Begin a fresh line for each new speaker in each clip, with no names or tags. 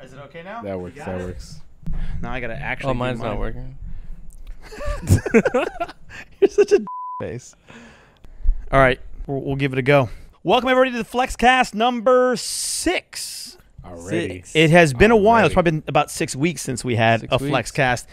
Is it okay now?
That works. That works.
Now I gotta actually.
Oh, mine's not working.
You're such a face. All right, we'll give it a go. Welcome everybody to the FLEXCAST number 6.
Already.
It has been a while. It's probably been about 6 weeks since we had a FLEXCAST.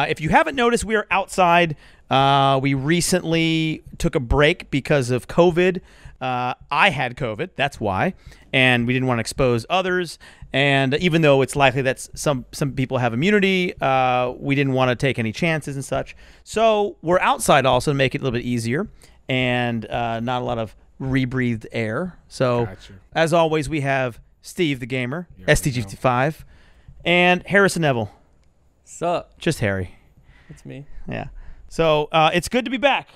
If you haven't noticed, we are outside. We recently took a break because of COVID. I had COVID, that's why, and we didn't want to expose others. And even though it's likely that some people have immunity, we didn't want to take any chances and such. So we're outside also to make it a little bit easier and not a lot of rebreathed air. So as always, we have Steve the Gamer, STG55, and Harrison Neville.
Sup?
Just Harry.
It's me.
Yeah. So it's good to be back.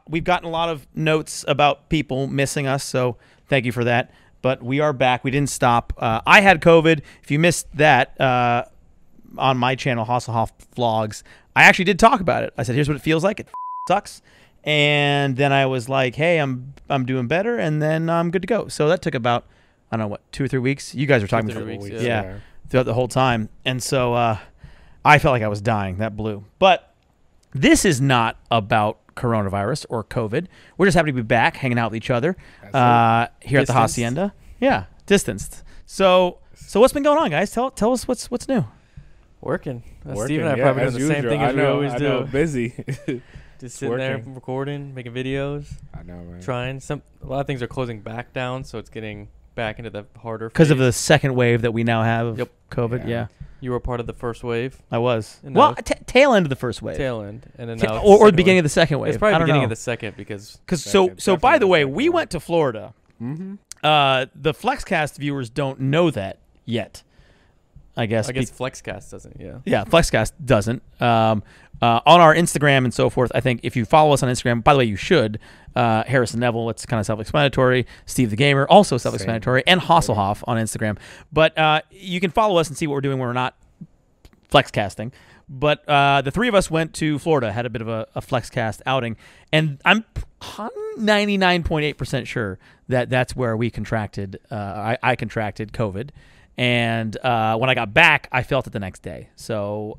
We've gotten a lot of notes about people missing us, so thank you for that. But we are back. We didn't stop. I had COVID. If you missed that on my channel, Hasselhoff Vlogs, I actually did talk about it. I said, here's what it feels like. It sucks. And then I was like, hey, I'm doing better, and then I'm good to go. So that took about, I don't know, what, 2 or 3 weeks? You guys were talking about
3 weeks,
yeah, throughout the whole time. And so I felt like I was dying. That blew. But this is not about coronavirus or COVID. We're just happy to be back, hanging out with each other here at the Hacienda. Yeah, distanced. So what's been going on, guys? Tell us what's new.
Working. Steve and I probably doing the same thing as we always do.
Busy.
Just sitting there recording, making videos.
I know, man.
Trying. A lot of things are closing back down, so it's getting back into the harder
because of the second wave that we now have of COVID. Yeah.
You were part of the first wave.
I was. Well, tail end of the first wave.
Tail end, and then now
or the beginning of the second wave.
It's probably the beginning of the second because
so by the way, we went to Florida. Mm-hmm. The FLEXCAST viewers don't know that yet. I guess
FLEXCAST doesn't. Yeah.
Yeah, FLEXCAST doesn't. On our Instagram and so forth, I think if you follow us on Instagram, by the way, you should. Harrison Neville, it's kind of self-explanatory. Steve the Gamer, also self-explanatory, and Hasselhoff on Instagram. But you can follow us and see what we're doing when we're not FLEXCasting. But the three of us went to Florida, had a bit of a FLEXCAST outing, and I'm 99.8% sure that that's where we contracted. I contracted COVID. And when I got back, I felt it the next day. So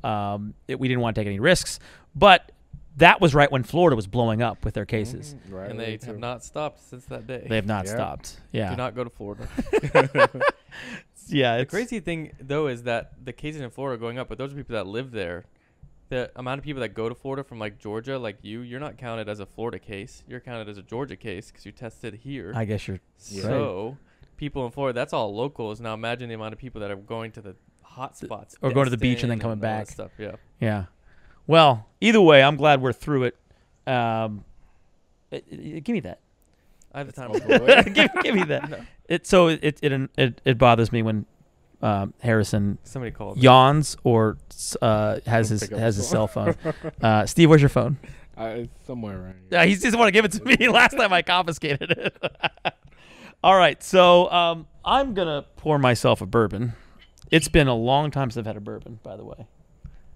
we didn't want to take any risks. But that was right when Florida was blowing up with their cases.
Right. And they have not stopped since that day.
They have not stopped. Yeah.
Do not go to Florida.
Yeah.
The crazy thing, though, is that the cases in Florida are going up, but those are people that live there. The amount of people that go to Florida from, like, Georgia, like you're not counted as a Florida case. You're counted as a Georgia case because you tested here.
I guess you're
so. People in Florida, that's all locals. Now imagine the amount of people that are going to the hot spots.
Or going to the beach and then coming back.
Stuff. Yeah.
Yeah. Well, either way, I'm glad we're through it. Give me that.
I have the time.
give me that. No. It bothers me when Harrison
somebody called
yawns or has his cell phone. Steve, where's your phone?
It's somewhere around here.
Yeah, he doesn't want to give it to me. Last time I confiscated it. All right, so I'm going to pour myself a bourbon. It's been a long time since I've had a bourbon, by the way.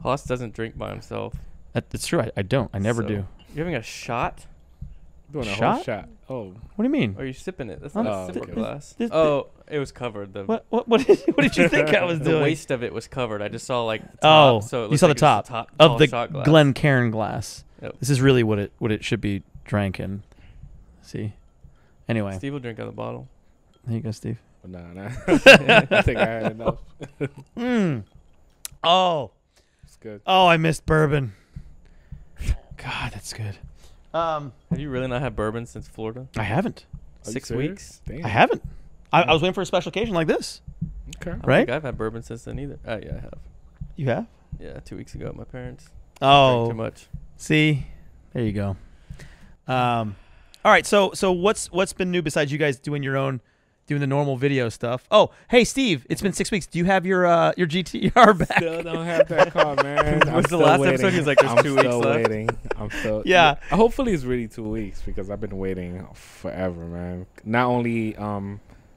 Haas doesn't drink by himself.
That's true. I don't. I never do.
You're having a shot?
Doing a whole shot? Oh.
What do you mean?
Are you sipping it? That's not a sipper glass.
It
was covered.
What did you think I was doing?
The waist of it was covered. I just saw, like, the
top.
So it
you saw the top of the
glass.
Glencairn glass.
Yep.
This is really what it should be drank in. See? Anyway.
Steve will drink out of the bottle.
There you go, Steve.
Nah. I think I had enough.
Oh.
It's good.
Oh, I missed bourbon. God, that's good.
Have you really not had bourbon since Florida?
I haven't.
6 weeks?
Damn. I haven't. I was waiting for a special occasion like this.
Okay.
I don't
right?
think I've had bourbon since then either. Oh, yeah, I have.
You have?
Yeah, 2 weeks ago at my parents'.
Oh.
Too much.
See? There you go. All right, so what's been new besides you guys doing the normal video stuff? Oh, hey, Steve, it's been 6 weeks. Do you have your GTR back?
Still don't have that car, man.
What's the last episode? He was like, there's 2 weeks left.
I'm still
yeah.
Hopefully it's really 2 weeks because I've been waiting forever, man. Not only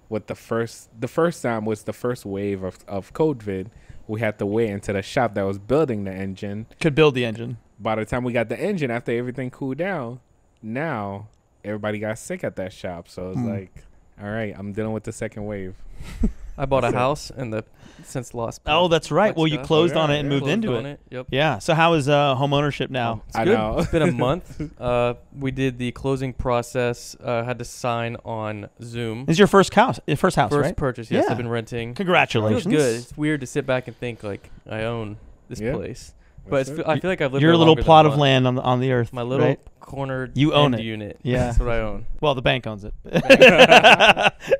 with the first time was the first wave of COVID, we had to wait until the shop that was building the engine
could build the engine.
By the time we got the engine, after everything cooled down, now everybody got sick at that shop. So it's like, all right, I'm dealing with the second wave.
I bought a house and since lost.
Oh, that's right. Well, you closed on it and moved
Closed
into
on
it.
Yep.
Yeah. So how is home ownership now?
It's good. It's been a month. We did the closing process. Had to sign on Zoom.
This is your first house, right?
First purchase. Yes, I've been renting.
Congratulations.
It feels good. It's weird to sit back and think like I own this place. But I feel like I've lived
your
there
little
longer
plot
than
of land on the earth.
My little
right?
corner
you own it.
unit.
Yeah.
That's what I own.
Well, the bank owns it.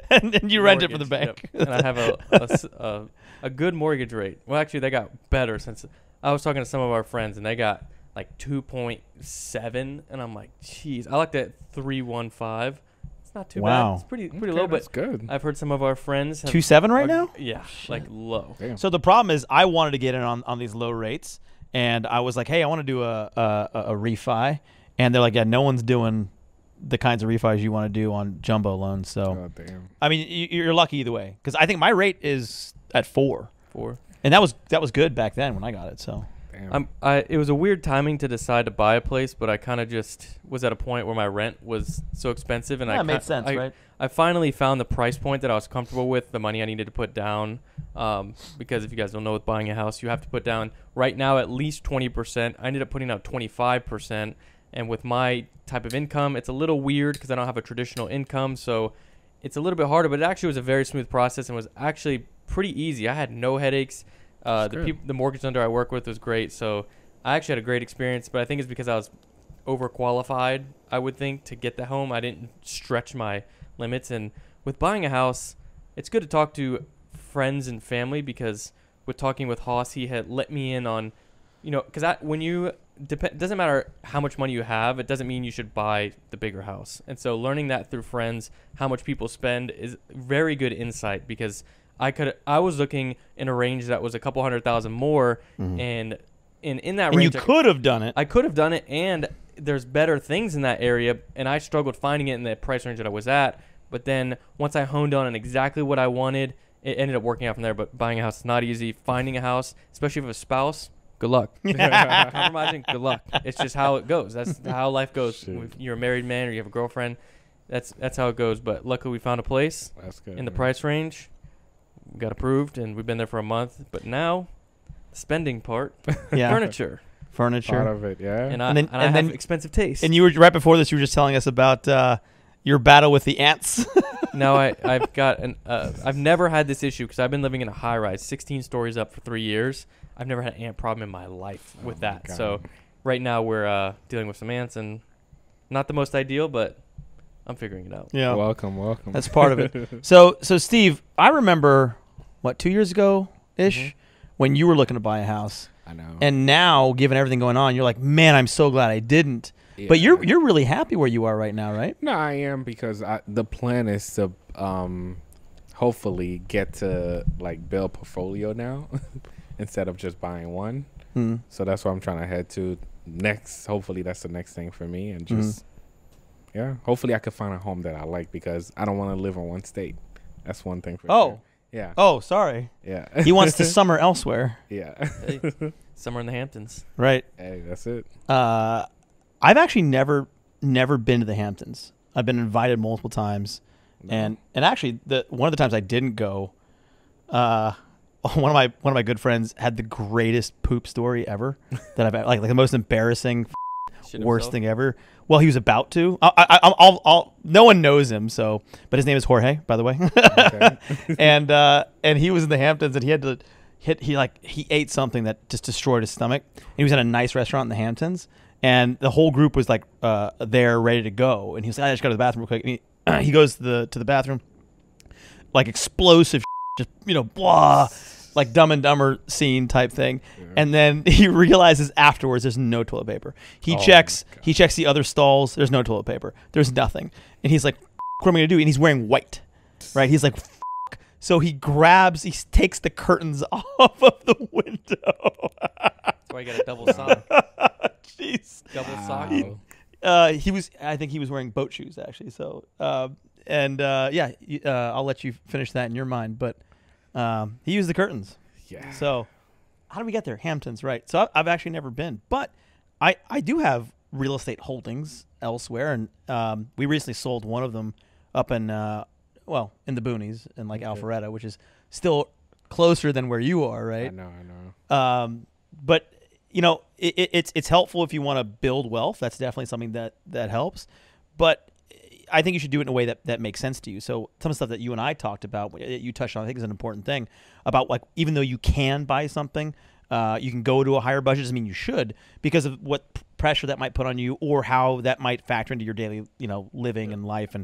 and you rent it for the bank.
Yep. And I have a good mortgage rate. Well, actually, they got better since I was talking to some of our friends, and they got like 2.7, and I'm like, geez, I like that 3.15. It's not too bad. It's pretty low, but
that's good.
I've heard some of our friends have
2.7 right now.
Yeah, like low.
Damn.
So the problem is, I wanted to get in on these low rates, and I was like, hey, I want to do a refi, and they're like, yeah, no one's doing the kinds of refis you want to do on jumbo loans. So,
damn.
I mean, you're lucky either way, because I think my rate is at 4, and that was good back then when I got it. So.
It was a weird timing to decide to buy a place, but I kind of just was at a point where my rent was so expensive, and
it made sense, right?
I finally found the price point that I was comfortable with, the money I needed to put down, because if you guys don't know, with buying a house, you have to put down right now at least 20%. I ended up putting out 25%, and with my type of income, it's a little weird because I don't have a traditional income, so it's a little bit harder. But it actually was a very smooth process and was actually pretty easy. I had no headaches. The mortgage lender I work with was great, so I actually had a great experience. But I think it's because I was overqualified, I would think, to get the home. I didn't stretch my limits. And with buying a house, it's good to talk to friends and family, because with talking with Haas, he had let me in on, because it doesn't matter how much money you have, it doesn't mean you should buy the bigger house. And so learning that through friends, how much people spend, is very good insight, because I was looking in a range that was a couple $100,000 more, and in that range,
you could have done it.
I could have done it, and there's better things in that area, and I struggled finding it in the price range that I was at. But then once I honed on exactly what I wanted, it ended up working out from there. But buying a house is not easy. Finding a house, especially if you have a spouse, good luck. Compromising, good luck. It's just how it goes. That's how life goes. If you're a married man or you have a girlfriend, that's how it goes. But luckily, we found a place in the price range. We got approved, and we've been there for a month. But now, the spending part, furniture.
Part of it, yeah.
And I have expensive taste.
And you were right before this. You were just telling us about your battle with the ants.
No, I've got I've never had this issue because I've been living in a high rise, 16 stories up for 3 years. I've never had an ant problem in my life with that. So right now we're dealing with some ants, and not the most ideal, but I'm figuring it out.
Yeah.
Welcome.
That's part of it. So Steve, I remember 2 years ago ish when you were looking to buy a house.
I know.
And now, given everything going on, you're like, man, I'm so glad I didn't. Yeah. But you're really happy where you are right now, right?
No, I am, because the plan is to hopefully get to build a portfolio now instead of just buying one. So that's what I'm trying to head to next. Hopefully that's the next thing for me, and just hopefully I could find a home that I like, because I don't want to live in one state. That's one thing for sure. Yeah.
Oh, sorry.
Yeah.
He wants to summer elsewhere.
Yeah.
Hey, summer in the Hamptons.
Right.
Hey, that's it.
I've actually never been to the Hamptons. I've been invited multiple times, and actually one of the times I didn't go, one of my good friends had the greatest poop story ever that I've had, like the most embarrassing, worst thing ever. Well, he was about to. I'll no one knows him, but his name is Jorge, by the way. And he was in the Hamptons, and he had to he ate something that just destroyed his stomach. And he was at a nice restaurant in the Hamptons, and the whole group was there ready to go. And he was like, I just go to the bathroom real quick. And he goes to the bathroom, like explosive, just blah. Like Dumb and Dumber scene type thing. Yeah. And then he realizes afterwards there's no toilet paper. He checks the other stalls. There's no toilet paper. There's nothing. And he's like, what am I going to do? And he's wearing white, right? He's like, so he takes the curtains off of the window.
That's why you got a double sock.
Jeez.
Double sock.
I think he was wearing boat shoes, actually. So, I'll let you finish that in your mind. But he used the curtains.
Yeah.
So how do we get there? Hamptons, right. So I've actually never been. But I do have real estate holdings elsewhere. And we recently sold one of them up in the boonies in Alpharetta, which is still closer than where you are, right?
I know.
But you know, it's helpful if you want to build wealth. That's definitely something that helps. But I think you should do it in a way that makes sense to you. So some of the stuff that you and I talked about, you touched on, I think is an important thing about, like, even though you can buy something, you can go to a higher budget. Doesn't mean you should, because of what pressure that might put on you, or how that might factor into your daily, living and life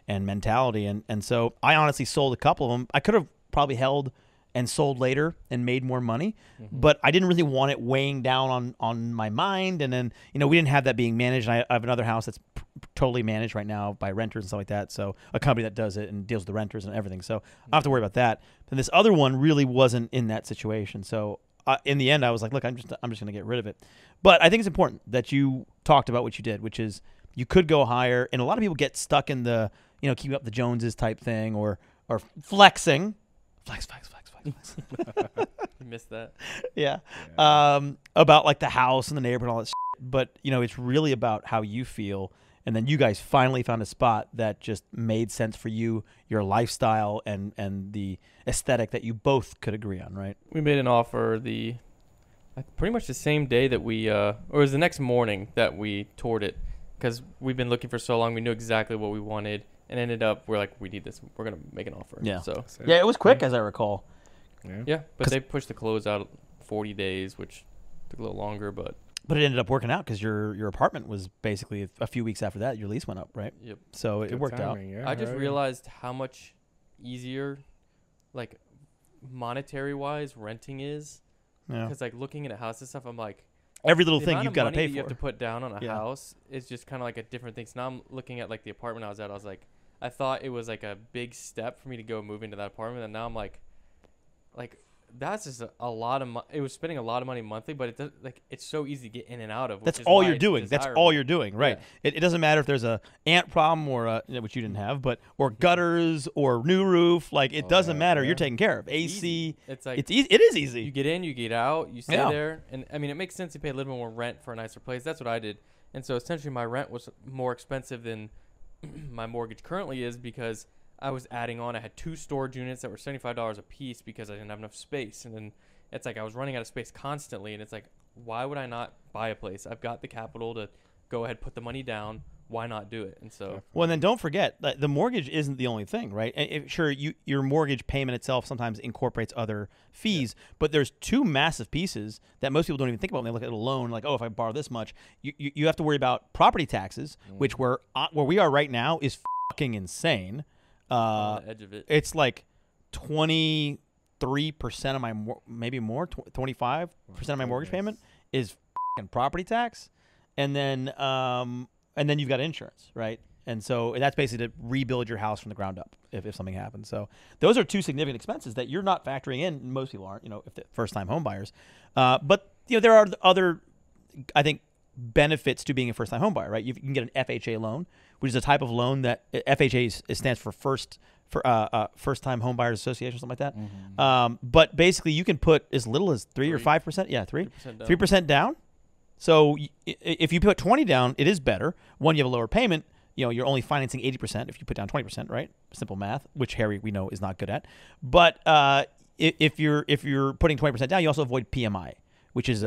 and mentality. And so I honestly sold a couple of them. I could have probably held and sold later and made more money, but I didn't really want it weighing down on my mind. And then, we didn't have that being managed. I have another house that's totally managed right now by renters and stuff like that. So a company that does it and deals with the renters and everything. So I don't have to worry about that. And this other one really wasn't in that situation. So in the end, I was like, look, I'm just going to get rid of it. But I think it's important that you talked about what you did, which is you could go higher. And a lot of people get stuck in the, keeping up the Joneses type thing, or flexing. Flex.
You missed that.
Yeah. About like the house and the neighborhood and all that shit. But, it's really about how you feel. And then you guys finally found a spot that just made sense for you, your lifestyle, and the aesthetic that you both could agree on, right?
We made an offer pretty much the same day that we, or it was the next morning that we toured it, because we've been looking for so long. We knew exactly what we wanted, and ended up, we're like, we need this. We're going to make an offer.
Yeah.
So
yeah, it was quick, as I recall.
Yeah, but they pushed the close out 40 days, which took a little longer, but
it ended up working out because your apartment was basically a few weeks after that. Your lease went up, right?
Yep.
So it worked
timing,
out.
Yeah,
I just realized how much easier, like, monetary-wise, renting is.
Yeah.
Because, like, looking at a house and stuff, I'm like,
every little thing you've got to pay for.
You have to put down on a house is just kind of like a different thing. So now I'm looking at, like, the apartment I was at. I was like, I thought it was like a big step for me to go move into that apartment, and now I'm like that's just a lot of it was spending a lot of money monthly, but it does, like, it's so easy to get in and out of.
That's all you're doing. That's all you're doing, right? Yeah. It doesn't matter if there's a ant problem or which you didn't have, or gutters or new roof. Like, it doesn't matter. You're taken care of. AC.
It's like,
it's easy. It is easy.
You get in, you get out, you stay there, and I mean, it makes sense to pay a little bit more rent for a nicer place. That's what I did, and so essentially my rent was more expensive than my mortgage currently is, because I was adding on. I had 2 storage units that were $75 a piece because I didn't have enough space. And then it's like I was running out of space constantly. And it's like, why would I not buy a place? I've got the capital to go ahead, put the money down. Why not do it? And so,
well, and then don't forget that the mortgage isn't the only thing, right? And sure, your mortgage payment itself sometimes incorporates other fees, but there's 2 massive pieces that most people don't even think about when they look at a loan. Like, oh, if I borrow this much, you have to worry about property taxes, which where we are right now is fucking insane.
On the edge of it.
It's like 23% of my, maybe more, 25% of my mortgage payment is fucking property tax, and then you've got insurance, right? And so that's basically to rebuild your house from the ground up if something happens. So those are 2 significant expenses that you're not factoring in. Most people aren't, if they're first-time home buyers. But there are other, I think, benefits to being a first-time home buyer, right? You can get an FHA loan, which is a type of loan that FHA stands for First-Time Home Buyers Association, or something like that. But basically, you can put as little as 3 or 5%. Yeah, 3% down. So if you put 20 down, it is better. One, you have a lower payment. You're only financing 80% if you put down 20%, right? Simple math, which Harry, we know, is not good at. But if you're putting 20% down, you also avoid PMI, which is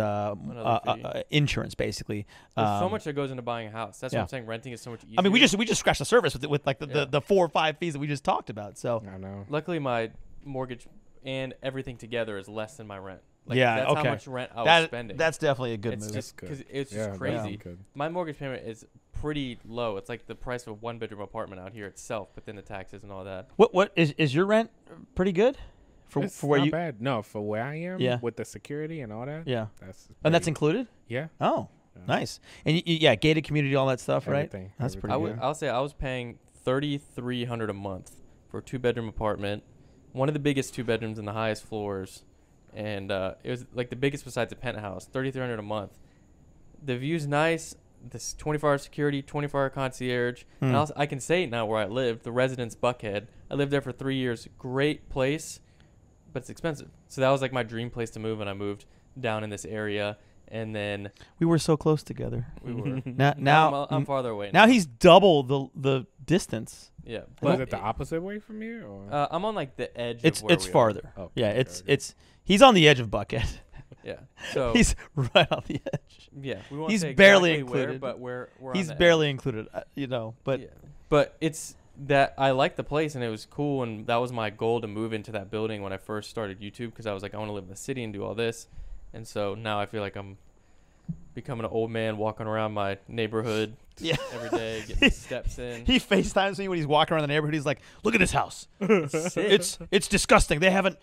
insurance, basically.
There's so much that goes into buying a house. That's what I'm saying. Renting is so much easier.
I mean, we just scratched the surface with like the 4 or 5 fees that we just talked about. So
I know.
Luckily, my mortgage and everything together is less than my rent.
Like,
that's how much rent I was spending.
That's definitely a good
move.
It's
just crazy. My mortgage payment is pretty low. It's like the price of a 1-bedroom apartment out here itself, but then the taxes and all that.
What is your rent pretty good?
It's
where
not
you
bad. No, for where I am, with the security and all that.
Yeah,
that's
included.
Yeah.
Oh, nice. And gated community, all that stuff, right? That's pretty good.
I'll say I was paying $3,300 a month for a 2-bedroom apartment, one of the biggest 2 bedrooms in the highest floors, and it was like the biggest besides a penthouse. $3,300 a month. The view's nice. This 24-hour security, 24-hour concierge. And also, I can say now where I lived, the Residence Buckhead. I lived there for 3 years. Great place, but it's expensive. So that was like my dream place to move, and I moved down in this area. And then
we were so close together.
We were.
now
I'm farther away.
Now he's double the distance.
Yeah,
But is
but
it the opposite way from here? Or?
I'm on like the edge.
It's
of where
it's
we
farther.
Oh,
yeah,
okay,
it's he's on the edge of Buckhead.
Yeah. So
He's right on the edge.
yeah, we won't
He's
say
barely
exactly where,
included.
but we're
He's
on the
barely
edge.
included, but
Yeah. But it's that I like the place and it was cool, and that was my goal to move into that building when I first started YouTube, because I was like, I want to live in the city and do all this. And so now I feel like I'm becoming an old man walking around my neighborhood every day, getting steps in.
He FaceTimes me when he's walking around the neighborhood. He's like, "Look at this house. It's disgusting. They haven't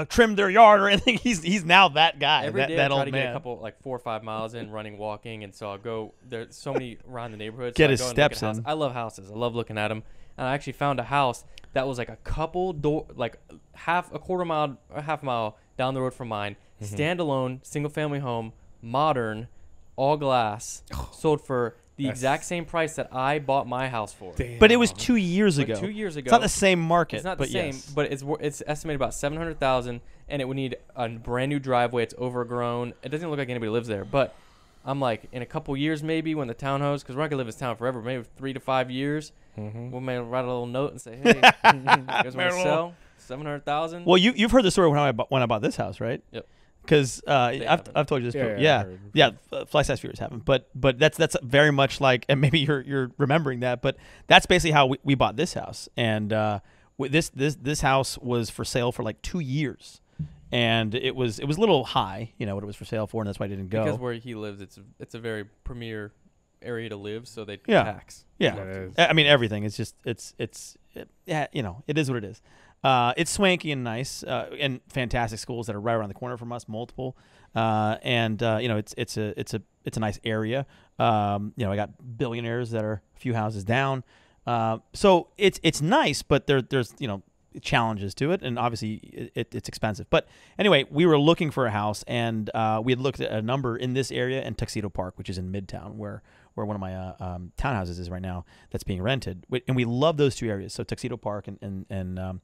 trimmed their yard or anything." He's now that guy.
Every day
that
I try
old
to
man.
get a couple, like 4 or 5 miles in running, walking, and so I'll go. There's so many around the neighborhood.
Get
so
his
I go and look at
steps
houses.
in.
I love houses. I love looking at them. And I actually found a house that was like a couple half a mile down the road from mine, standalone, single family home, modern, all glass, sold for the exact same price that I bought my house for.
Damn.
But it was 2 years
Like
ago.
2 years ago.
It's not the same market.
It's not the
but
same,
yes.
but it's estimated about 700,000, and it would need a brand new driveway. It's overgrown. It doesn't look like anybody lives there. But I'm like, in a couple years maybe, when the townhouse, because we're not gonna live in this town forever, maybe 3 to 5 years, we'll maybe write a little note and say, hey, you guys want to sell 700,000?
Well, you've heard the story when I bought this house, right?
Yep.
Because
haven't.
I've told you this before.
Yeah,
FlexCast viewers haven't, but that's very much like, and maybe you're remembering that, but that's basically how we bought this house, and this house was for sale for like 2 years, and it was a little high, what it was for sale for, and that's why I didn't go.
Because where he lives, it's a very premier area to live, so they tax.
Yeah, I mean everything. It's just it is what it is. It's swanky and nice, and fantastic schools that are right around the corner from us, multiple, and it's a nice area. I got billionaires that are a few houses down, so it's nice, but there's challenges to it, and obviously it's expensive. But anyway, we were looking for a house, and we had looked at a number in this area in Tuxedo Park, which is in Midtown, where one of my townhouses is right now that's being rented, and we love those two areas. So Tuxedo Park and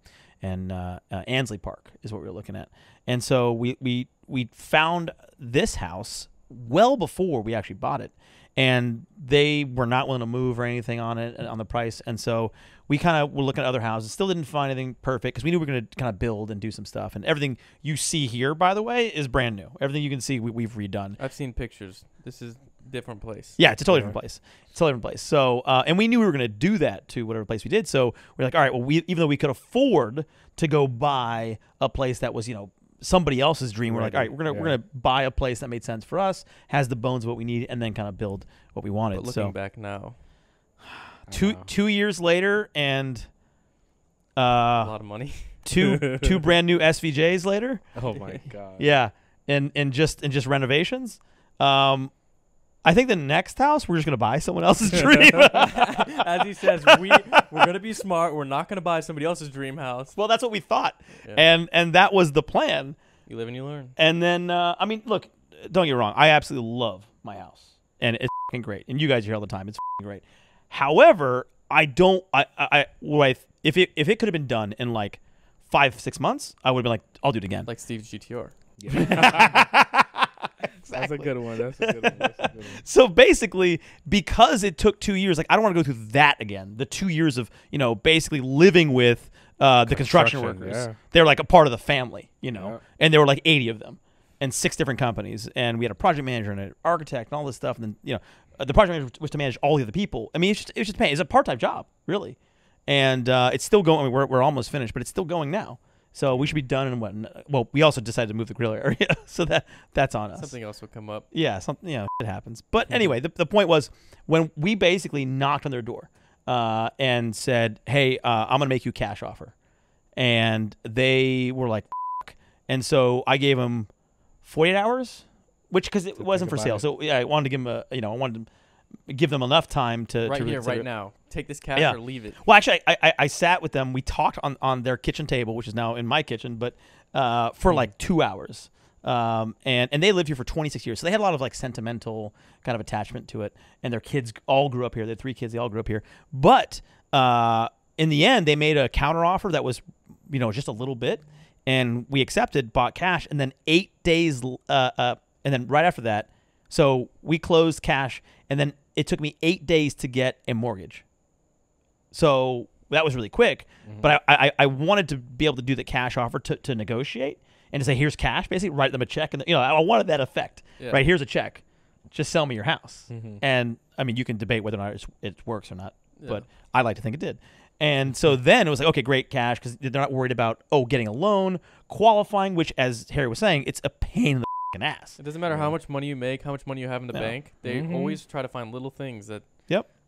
Ansley Park is what we were looking at, and so we found this house well before we actually bought it, and they were not willing to move or anything on it, on the price, and so we kind of were looking at other houses. Still didn't find anything perfect because we knew we were going to kind of build and do some stuff, and everything you see here, by the way, is brand new. Everything you can see, we've redone.
I've seen pictures. This is different place.
Yeah, it's a totally different place. It's a totally different place. So, and we knew we were going to do that to whatever place we did. So we're like, all right, well, even though we could afford to go buy a place that was, somebody else's dream, we're like, all right, we're gonna buy a place that made sense for us, has the bones of what we need, and then kind of build what we wanted.
But looking back now,
two years later, and
a lot of money.
two brand new SVJs later.
Oh my god.
Yeah, and just renovations. I think the next house we're just gonna buy someone else's dream.
As he says, we're gonna be smart. We're not gonna buy somebody else's dream house.
Well, that's what we thought, and that was the plan.
You live and you learn.
And then I mean, look, don't get me wrong. I absolutely love my house, and it's fucking great. And you guys are here all the time. It's fucking great. However, I don't. If it could have been done in like 5-6 months, I would have been like, I'll do it again.
Like Steve's GTR.
That's a good one. That's a good one.
So basically, because it took 2 years, like I don't want to go through that again. The 2 years of basically living with the construction workers.
Yeah.
They're like a part of the family,
Yeah.
and there were like 80 of them, and 6 different companies, and we had a project manager and an architect and all this stuff, and then the project manager was to manage all the other people. I mean, it's just pain. It's a part-time job, really, and it's still going. I mean, we're almost finished, but it's still going now. So we should be done in what? Well, we also decided to move the grill area, so that's on us.
Something else will come up.
Yeah, it happens. But anyway, the point was when we basically knocked on their door and said, "Hey, I'm gonna make you a cash offer," and they were like, "Fuck." And so I gave them 48 hours, which because it wasn't for sale. So yeah, I wanted to give them I wanted to give them enough time to
Right
to
here,
consider
right
it.
now. Take this cash or leave it.
Well, actually, I sat with them. We talked on their kitchen table, which is now in my kitchen, but for like 2 hours. And they lived here for 26 years. So they had a lot of like sentimental kind of attachment to it. And their kids all grew up here. They had 3 kids. They all grew up here. But in the end, they made a counter offer that was, just a little bit. And we accepted, bought cash. And then 8 days, and then right after that, so we closed cash. And then it took me 8 days to get a mortgage. So that was really quick. But I wanted to be able to do the cash offer to negotiate and to say, here's cash, basically write them a check. And, I wanted that effect, right? Here's a check. Just sell me your house. And, I mean, you can debate whether or not it works or not, but I like to think it did. And so then it was like, okay, great, cash, because they're not worried about, getting a loan, qualifying, which, as Harry was saying, it's a pain in the fucking ass.
It doesn't matter how much money you make, how much money you have in the bank. They always try to find little things that,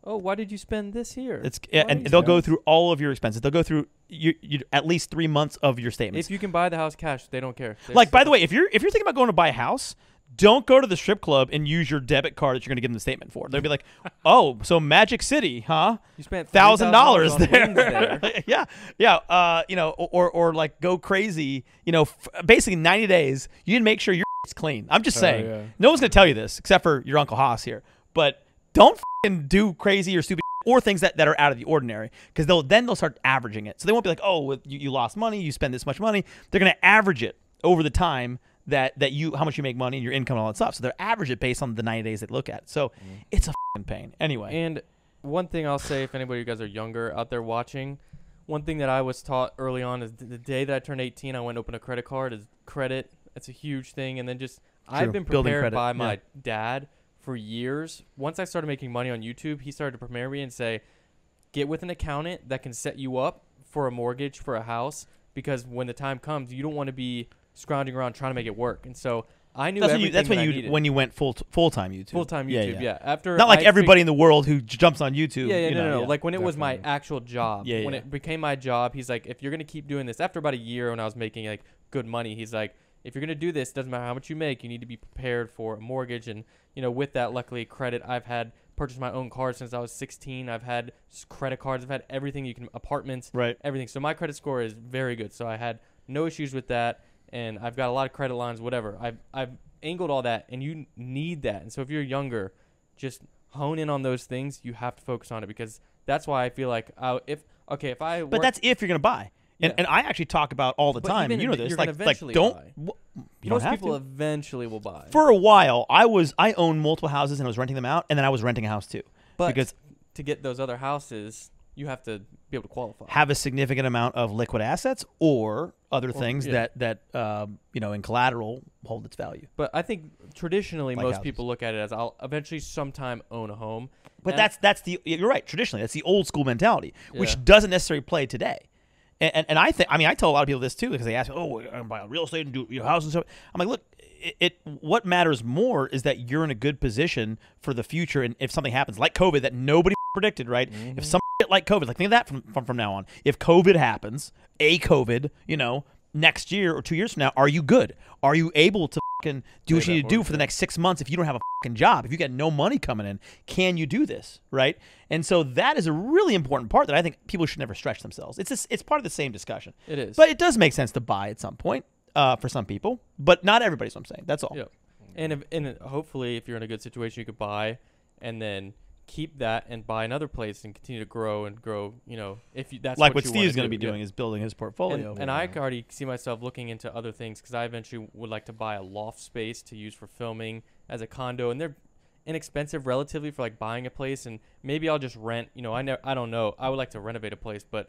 oh, why did you spend this here?
And they'll go through all of your expenses. They'll go through you at least 3 months of your statements.
If you can buy the house cash, they don't care.
Like, by the way, if you're thinking about going to buy a house, don't go to the strip club and use your debit card that you're going to give them the statement for. They'll be like, oh, so Magic City, huh?
You spent
$1,000 there. Yeah. Or like go crazy. Basically 90 days. You need to make sure your it's clean. I'm just saying. Yeah. No one's going to tell you this except for your Uncle Haas here. But don't do crazy or stupid or things that are out of the ordinary, because they'll start averaging it. So they won't be like, oh, you lost money, you spend this much money. They're going to average it over the time that you, how much you make money and your income and all that stuff. So they're average it based on the 90 days they look at. So it's a pain. Anyway.
And one thing I'll say, if anybody of you guys are younger out there watching, one thing that I was taught early on is the day that I turned 18, I went and opened a credit card. Is credit. It's a huge thing. And then I've been prepared by my dad for years. Once I started making money on YouTube, he started to prepare me and say, get with an accountant that can set you up for a mortgage for a house, because when the time comes, you don't want to be scrounging around trying to make it work. And so I knew
that's when you went full time YouTube.
Full time YouTube, yeah. After
not like everybody in the world who jumps on YouTube.
No. Like when it was my actual job. When it became my job, he's like, if you're gonna keep doing this, after about a year when I was making like good money, he's like, if you're gonna do this, doesn't matter how much you make, you need to be prepared for a mortgage. And with that, luckily, credit. I've had purchased my own car since I was 16. I've had credit cards. I've had everything you can, apartments, everything. So my credit score is very good. So I had no issues with that. And I've got a lot of credit lines, whatever. I've angled all that, and you need that. And so if you're younger, just hone in on those things. You have to focus on it, because that's why I feel like
But that's if you're gonna buy. And I actually talk about all the time. And you know this.
Most people eventually will buy.
For a while, I owned multiple houses and I was renting them out, and then I was renting a house too.
But because to get those other houses, you have to be able to qualify.
Have a significant amount of liquid assets or other things that in collateral hold its value.
But I think traditionally most people look at it as, I'll eventually sometime own a home.
But you're right. Traditionally, that's the old school mentality, which doesn't necessarily play today. And I tell a lot of people this too, because they ask me, oh, we're going to buy real estate and do your house and stuff. I'm like, look, what matters more is that you're in a good position for the future. And if something happens like COVID that nobody predicted, right? If something like COVID, like think of that from now on. If COVID happens, next year or 2 years from now, are you good? Are you able to do what you need to do for the next 6 months if you don't have a job? If you got no money coming in, can you do this, right? And so that is a really important part that I think people should never stretch themselves. It's part of the same discussion.
It is.
But it does make sense to buy at some point for some people, but not everybody's what I'm saying. That's all.
Yeah. And hopefully if you're in a good situation, you could buy and then keep that and buy another place and continue to grow. If that's
like what Steve's going to be doing is building his portfolio.
And I can already see myself looking into other things, because I eventually would like to buy a loft space to use for filming as a condo, and they're inexpensive relatively for like buying a place, and maybe I'll just rent. I don't know. I would like to renovate a place, but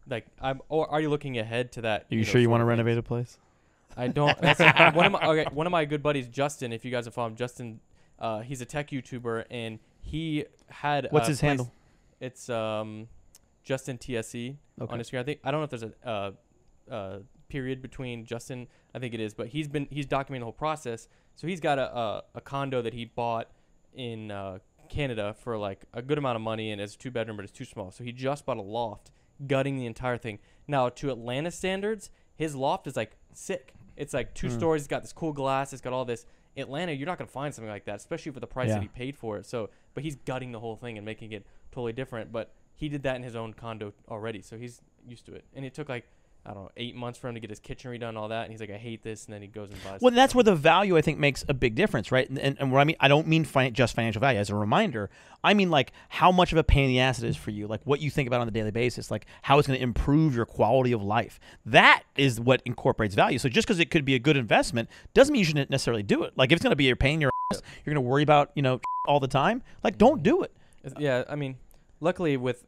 like are you looking ahead to that?
Are you sure you want to renovate a place?
I don't. That's one of my good buddies, Justin. If you guys have followed him, Justin, he's a tech YouTuber, and he had
what's his handle?
It's Justin TSE on Instagram. I don't know if there's a period between Justin. I think it is, but he's documenting the whole process. So he's got a condo that he bought in Canada for like a good amount of money, and it's a 2-bedroom, but it's too small. So he just bought a loft, gutting the entire thing. Now to Atlanta standards, his loft is like sick. It's like 2 stories. It's got this cool glass. It's got all this. Atlanta, you're not going to find something like that, especially for the price that he paid for it. So, but he's gutting the whole thing and making it totally different. But he did that in his own condo already, so he's used to it. And it took like, I don't know, 8 months for him to get his kitchen redone, all that. And he's like, I hate this. And then he goes and buys.
Well, that's where the value, I think, makes a big difference, right? And what I mean, I don't mean just financial value. As a reminder, I mean like how much of a pain in the ass it is for you, like what you think about on a daily basis, like how it's going to improve your quality of life. That is what incorporates value. So just because it could be a good investment doesn't mean you shouldn't necessarily do it. Like if it's going to be a pain in your ass, you're going to worry about, all the time, like don't do it.
Yeah, I mean, luckily with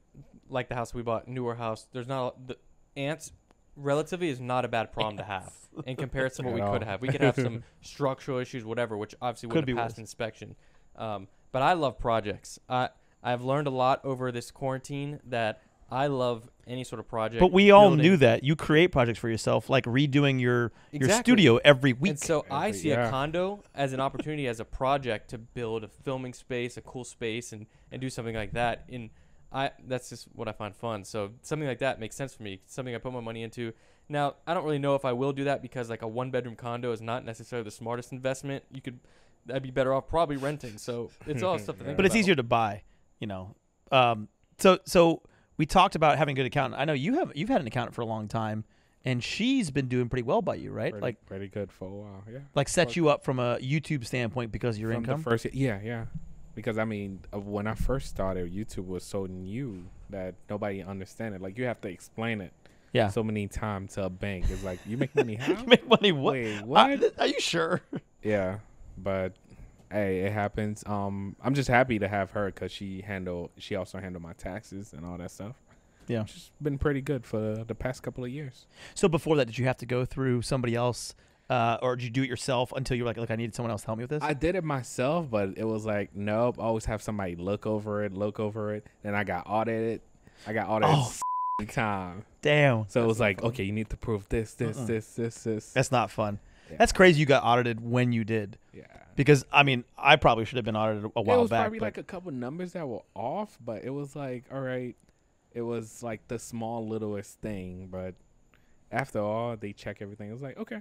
like the house we bought, newer house. There's not the ants. Relatively is not a bad problem to have in comparison to what we could have. We could have some structural issues, whatever, which obviously wouldn't have passed inspection. But I love projects. I've learned a lot over this quarantine that I love any sort of project.
But we all knew that. You create projects for yourself, like redoing your studio every week.
And so I see a condo as an opportunity, as a project to build a filming space, a cool space, and do something like that. That's just what I find fun. So something like that makes sense for me. Something I put my money into. Now, I don't really know if I will do that because like a 1-bedroom condo is not necessarily the smartest investment. I'd be better off probably renting. So it's all stuff to think about.
But it's easier to buy, you know. So we talked about having a good accountant. I know you've had an accountant for a long time, and she's been doing pretty well by you, right?
Pretty good for a while, yeah.
Like set you up from a YouTube standpoint because of your income?
Yeah. Because, I mean, when I first started, YouTube was so new that nobody understood it. Like, you have to explain it so many times to a bank. It's like, you make money how?
You make money what?
Wait, what?
Are you sure?
Yeah, but, hey, it happens. I'm just happy to have her because she also handled my taxes and all that stuff.
Yeah.
It's been pretty good for the past couple of years.
So before that, did you have to go through somebody else? Or did you do it yourself until you were like, look, I needed someone else to help me with this?
I did it myself, but it was like, nope. I always have somebody look over it. Then I got audited. Time.
Damn.
So it was like, okay, you need to prove this.
That's not fun.
Yeah.
That's crazy you got audited when you did.
Yeah.
Because, I mean, I probably should have been audited a while back.
It was probably like a couple numbers that were off, but it was like, all right. It was like the small, littlest thing. But after all, they check everything. It was like, okay.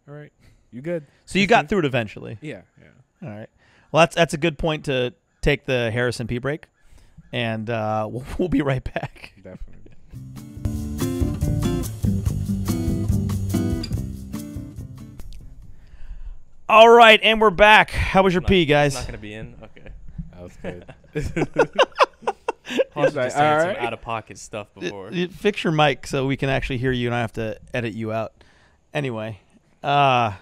All right, you good?
So you got through it eventually.
Yeah.
All right. Well, that's a good point to take the Harrison P break, and we'll be right back.
Definitely.
All right, and we're back. How was your pee, guys?
Not gonna be in. Okay.
That was good.
He's like, just saying some out-of-pocket stuff before.
Fix your mic so we can actually hear you, and I have to edit you out. Anyway. During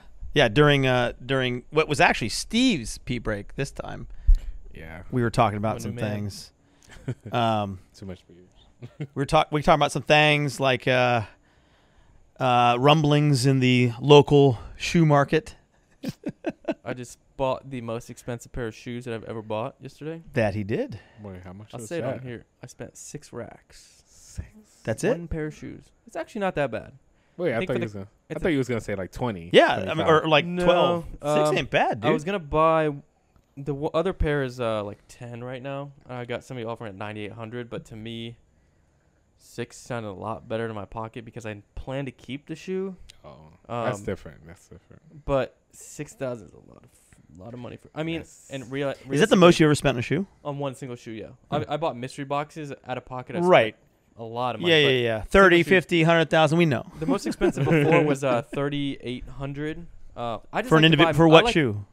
what was actually Steve's pee break this time.
Yeah.
We were talking about some things.
Too much for you.
we talking about some things like rumblings in the local shoe market.
I just bought the most expensive pair of shoes that I've ever bought yesterday.
That he did.
Wait, how much?
I'll say it on here. I spent 6 racks.
6.
That's
One pair of shoes. It's actually not that bad.
Wait, I thought you was gonna say like 20.
Yeah, 25. I mean, or like 12. 6 ain't bad, dude.
I was gonna buy the other pair is like 10 right now. I got somebody offering at 9,800, but to me, 6 sounded a lot better to my pocket because I plan to keep the shoe.
Oh, that's different.
But 6,000 is a lot of money for. I mean, and
is that the most you ever spent on a shoe?
On one single shoe, yeah. I bought mystery boxes out of pocket.
Right.
A lot of money.
Yeah. 30, 50, 100,000, we know.
The most expensive before was 3,800. I just
for for what shoe?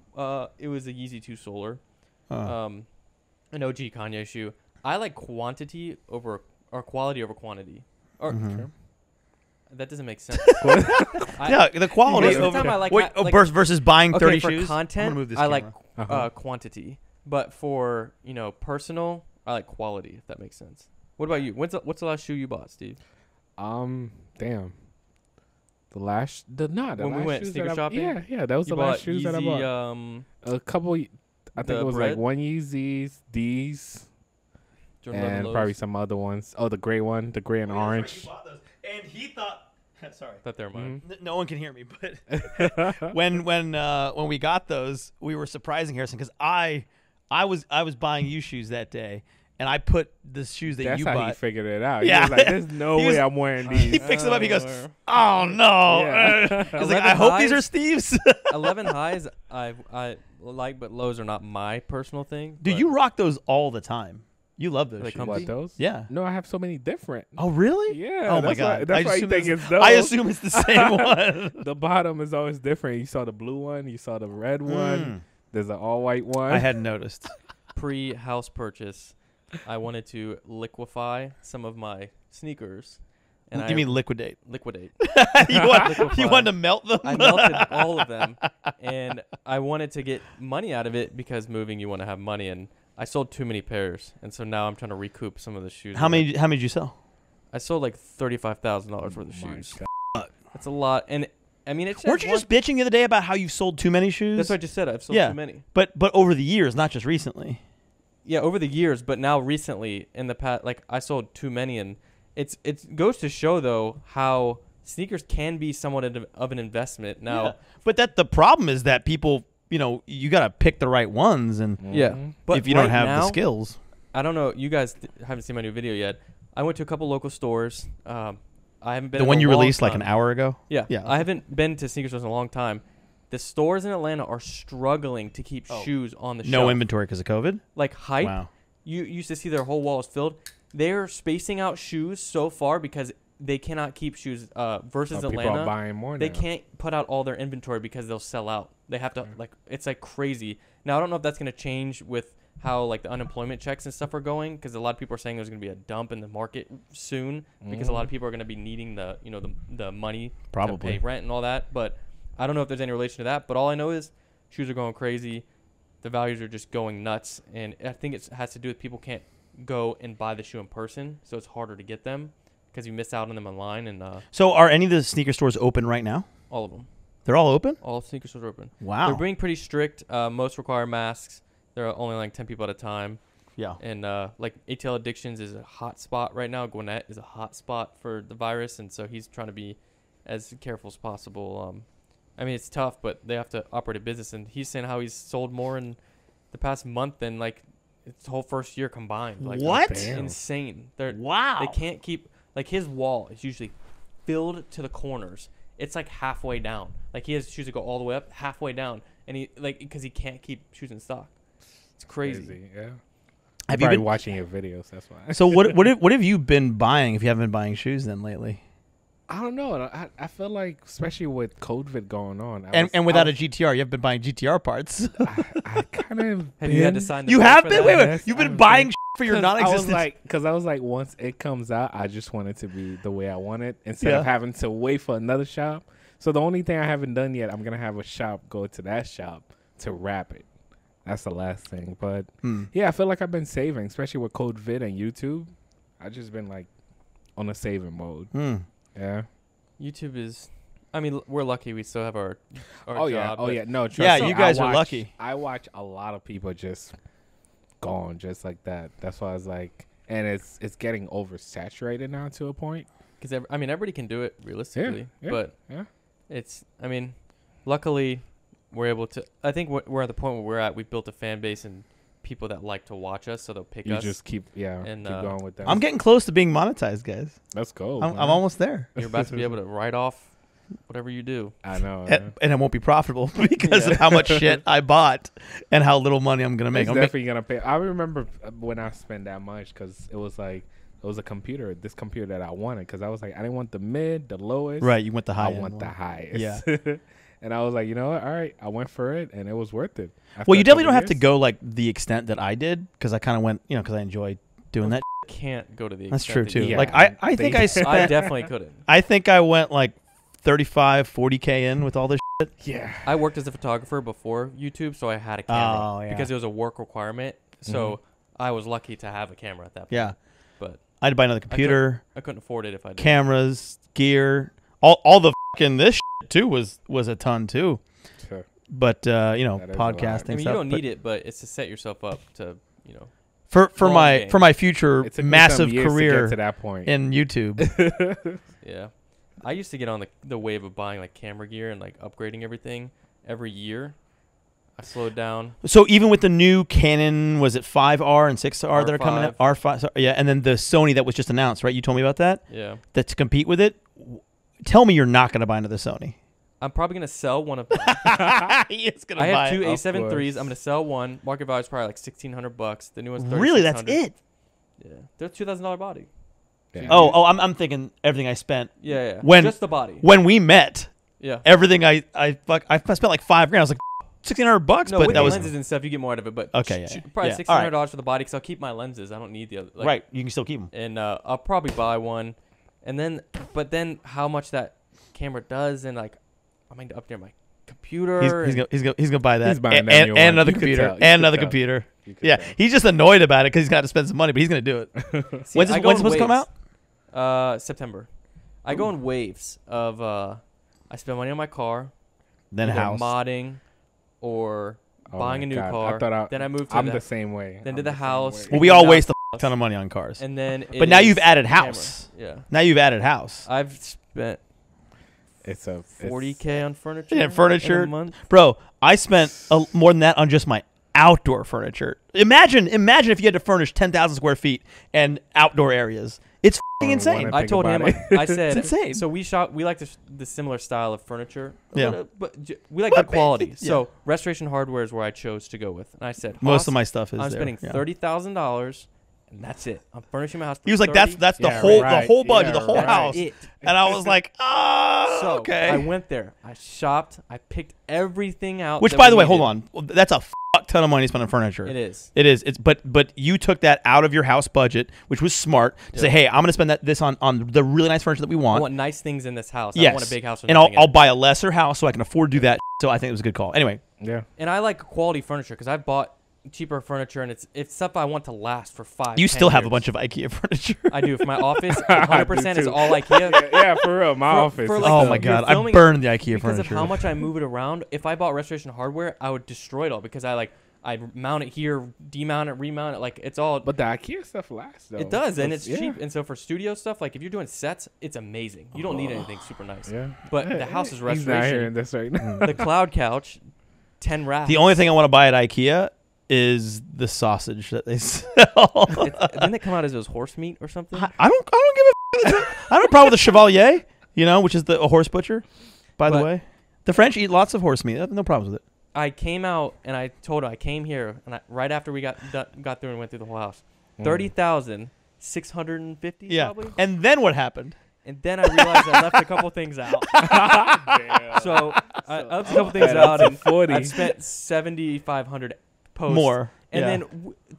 It was a Yeezy 2 Solar. An OG Kanye shoe. I like quantity over or quality over quantity. Or that doesn't make sense.
Yeah, the quality versus buying 30
for
shoes.
Content, I like quantity, but for personal, I like quality. If that makes sense. What about you? What's the last shoe you bought, Steve?
Damn.
When we went sneaker shopping?
Yeah, that was the last shoes that I bought. A couple, I think it was like one Yeezys, these, and probably some other ones. Oh, the gray one, the gray and orange.
And he thought, sorry,
that they're mine.
No one can hear me, but when we got those, we were surprising Harrison because I was buying you shoes that day. And I put the shoes that you bought.
That's how he figured it out.
Yeah.
He was like, there's no way I'm wearing these.
He picks them up. He goes, oh, no. Yeah. He's like, I hope these are Steve's.
11 highs I like, but lows are not my personal thing.
Dude, you rock those all the time. You love those shoes.
What, those?
Yeah.
No, I have so many different.
Oh, really?
Yeah.
Oh, my God.
That's why you think it's those.
I assume it's the same one.
The bottom is always different. You saw the blue one. You saw the red one. There's an all-white one.
I hadn't noticed.
Pre-house purchase. I wanted to liquefy some of my sneakers.
And you mean liquidate?
Liquidate.
You wanted to melt them?
I melted all of them. And I wanted to get money out of it because moving, you want to have money. And I sold too many pairs, and so now I'm trying to recoup some of the shoes.
How many did you sell?
I sold like $35,000 worth of shoes.
God.
That's a lot, and I mean, it's.
Weren't you just bitching the other day about how you've sold too many shoes?
That's what I just said. I've sold too many.
But over the years, not just recently.
Yeah, over the years, but now recently in the past, like I sold too many, and it goes to show though how sneakers can be somewhat of an investment now.
But the problem is that people, you got to pick the right ones, and
but
if you don't have the skills.
I don't know. You guys haven't seen my new video yet. I went to a couple local stores. I haven't been.
The one you released like an hour ago.
Yeah. I haven't been to sneaker stores in a long time. The stores in Atlanta are struggling to keep shoes on the shelf.
No inventory because of COVID?
Like Hype,
wow.
You used to see their whole wall is filled. They're spacing out shoes so far because they cannot keep shoes versus Atlanta.
People are buying more
They
now.
can't put out all their inventory because they'll sell out. They have to it's like crazy. Now I don't know if that's going to change with how like the unemployment checks and stuff are going, because a lot of people are saying there's going to be a dump in the market soon because a lot of people are going to be needing the the money to pay rent and all that. But I don't know if there's any relation to that, but all I know is shoes are going crazy. The values are just going nuts. And I think it has to do with people can't go and buy the shoe in person. So it's harder to get them because you miss out on them online. And
so are any of the sneaker stores open right now?
All of them.
They're all open?
All sneaker stores are open.
Wow.
They're being pretty strict. Most require masks. They're only like 10 people at a time.
Yeah.
And like ATL Addictions is a hot spot right now. Gwinnett is a hot spot for the virus. And so he's trying to be as careful as possible. I mean, it's tough, but they have to operate a business. And he's saying how he's sold more in the past month than like its whole first year combined. Like,
what?
Insane.
Wow.
They can't keep, like his wall is usually filled to the corners. It's like halfway down. Like he has shoes that go all the way up, halfway down. And he, like, because he can't keep shoes in stock. It's crazy.
Yeah.
Have
you
you
been watching your videos? That's why.
So what have you been buying if you haven't been buying shoes then lately?
I don't know. I feel like, especially with COVID going on,
and without a GTR, you have been buying GTR parts.
I kind of
have you had to sign the
You
bill
have
for
been.
that?
Wait. You've been buying for your non-existent.
Because I was like, once it comes out, I just want it to be the way I want it instead of having to wait for another shop. So the only thing I haven't done yet, I'm gonna have a shop go to that shop to wrap it. That's the last thing. But yeah, I feel like I've been saving, especially with COVID and YouTube. I've just been like on a saving mode. Yeah.
YouTube is, I mean, we're lucky we still have our
oh
job.
Yeah. No, trust
Yeah,
me,
you guys are lucky.
I watch a lot of people just gone just like that. That's why I was like, and it's getting oversaturated now to a point.
Because I mean, everybody can do it realistically, but
yeah,
it's. I mean, luckily we're able to. I think we're at the point where we're at. We've built a fan base and people that like to watch us, so they'll pick us.
You just keep going with that.
I'm getting close to being monetized, guys.
Let's go.
I'm almost there.
You're about to be able to write off whatever you do.
I know.
And it won't be profitable because of how much shit I bought and how little money I'm gonna make.
I'm definitely gonna pay. I remember when I spent that much because it was like. It was this computer that I wanted because I was like, I didn't want the mid, the lowest.
Right, you went the high.
I want the highest.
Yeah.
And I was like, you know what? All right, I went for it, and it was worth it.
Well, you definitely don't have to go like the extent that I did because I kind of went, because I enjoyed doing that.
Can't go to the.
That's true too.
Yeah,
like I think I spent.
I definitely couldn't.
I think I went like 35, 40K in with all this shit.
Yeah.
I worked as a photographer before YouTube, so I had a camera because it was a work requirement. So I was lucky to have a camera at that point.
Yeah.
But
I had to buy another computer.
I couldn't afford it if I did.
Cameras, gear, all the fucking this shit too was a ton too.
Sure.
But podcasting.
I mean,
stuff,
you don't need it, but it's to set yourself up to
for my future massive career
to get to that point
in YouTube.
Yeah, I used to get on the wave of buying like camera gear and like upgrading everything every year. I slowed down.
So even with the new Canon, was it 5R and 6R that are coming out? R5, yeah, and then the Sony that was just announced, right? You told me about that?
Yeah.
That to compete with it? Tell me you're not going to buy another Sony.
I'm probably going to sell one of them.
He is going to
I
buy
have two
it.
A7 IIIs. I'm going to sell one. Market value is probably like $1,600. The new one's $3,600.
Really? That's it?
Yeah. They're $2,000 body.
Yeah.
Oh, I'm thinking everything I spent.
Yeah.
When,
just the body.
When we met,
yeah,
everything I spent like $5,000. I was like, $1,600,
no,
but
with
that was
lenses and stuff. You get more out of it, but
okay,
probably $1,600 for the body because I'll keep my lenses. I don't need the other. Like,
right, you can still keep them.
And I'll probably buy one, but then how much that camera does, and like I'm going to update my computer.
He's gonna buy that.
He's buying that
and another computer and another computer. Yeah,
tell.
he's just annoyed about it because he's got to spend some money, but he's gonna do it.
See,
when's
I
it
go in
supposed to come
waves.
out?
September. I go in waves of I spend money on my car,
Then
either
house.
modding, or buying a new car. Then I move to
I'm the same way.
Then
I'm
to the
same
house.
way.
Well, we all waste a ton of money on cars.
And then
But now you've added
camera.
house.
Yeah.
Now you've added house.
I've spent
It's a
40K on furniture.
Yeah, furniture.
in a month.
Bro, I spent more than that on just my outdoor furniture. Imagine if you had to furnish 10,000 square feet and outdoor areas. It's f***ing insane.
Think
I told him,
about
I said,
It's insane.
So we like the similar style of furniture.
Yeah.
But we like
But
good quality.
yeah.
So Restoration Hardware is where I chose to go with. And I said,
Most
Haas,
of my stuff is
I'm
there.
spending
Yeah.
$30,000 and that's it. I'm furnishing my house.
He was like,
$30,000.
that's the
Yeah,
whole
right.
the whole budget,
Yeah,
the whole
right.
house.
It.
And I was like,
So
okay.
I went there. I shopped. I picked everything out.
Which,
that
by
we
the way,
needed.
hold on. That's a fuck ton of money spent on furniture.
It is.
It is. But you took that out of your house budget, which was smart, to say, hey, I'm going to spend this on the really nice furniture that we
I
want.
want nice things in this house. I
Yes.
don't want a big house. With
And I'll
nothing in it.
buy a lesser house so I can afford to do that. So I think it was a good call. Anyway,
Yeah.
And I like quality furniture because I've bought cheaper furniture and it's stuff I want to last for 5.
you
10
still have a
years.
bunch of IKEA furniture.
I do. For my office,
I
100%
do
is
too.
all IKEA.
Yeah, for real. My office.
for
is
like
Oh
the-
my
you're
God. I
filming
burned the IKEA
because
furniture.
of how much I move it around. If I bought Restoration Hardware, I would destroy it all because I mount it here, demount it, remount it. Like it's all.
But the IKEA stuff lasts though.
It does, and it's
Yeah.
cheap. And so for studio stuff, like if you're doing sets, it's amazing. You don't need anything super nice.
Yeah.
But the house is
He's not
restoration.
hearing this right now.
The cloud couch, 10 racks.
The only thing I want to buy at IKEA is the sausage that they sell.
Didn't it come out as it was horse meat or something?
I don't give a f- I don't have a problem with the Chevalier, which is a horse butcher, by the
But-
way. The French eat lots of horse meat. I have no problems with it.
I came out and I told him I came here and right after we got through and went through the whole house, 30,650
Yeah.
probably.
And then what happened?
And then I realized I left a couple things out. So I left a couple things out and
40.
I spent 7,500 posts.
More.
And
Yeah.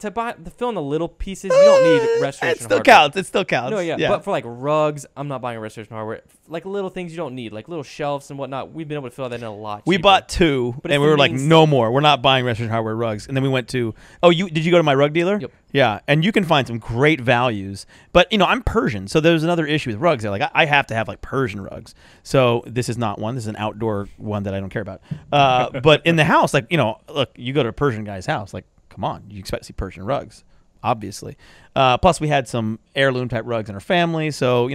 then to fill in the little pieces, you don't need restoration
It still
hardware.
counts. It still counts.
No, yeah, but for like rugs, I'm not buying a restoration hardware. Like little things you don't need, like little shelves and whatnot. We've been able to fill that in a lot.
We
cheaper.
bought 2,
But it's
and we
the
were like,
main
no more. We're not buying Restoration Hardware rugs. And then we went to, did you go to my rug dealer?
Yep.
Yeah, and you can find some great values. But, I'm Persian, so there's another issue with rugs. Like, I have to have, like, Persian rugs. So this is not one. This is an outdoor one that I don't care about. But in the house, like, look, you go to a Persian guy's house, like, come on. You expect to see Persian rugs, obviously. Plus, we had some heirloom-type rugs in our family. So,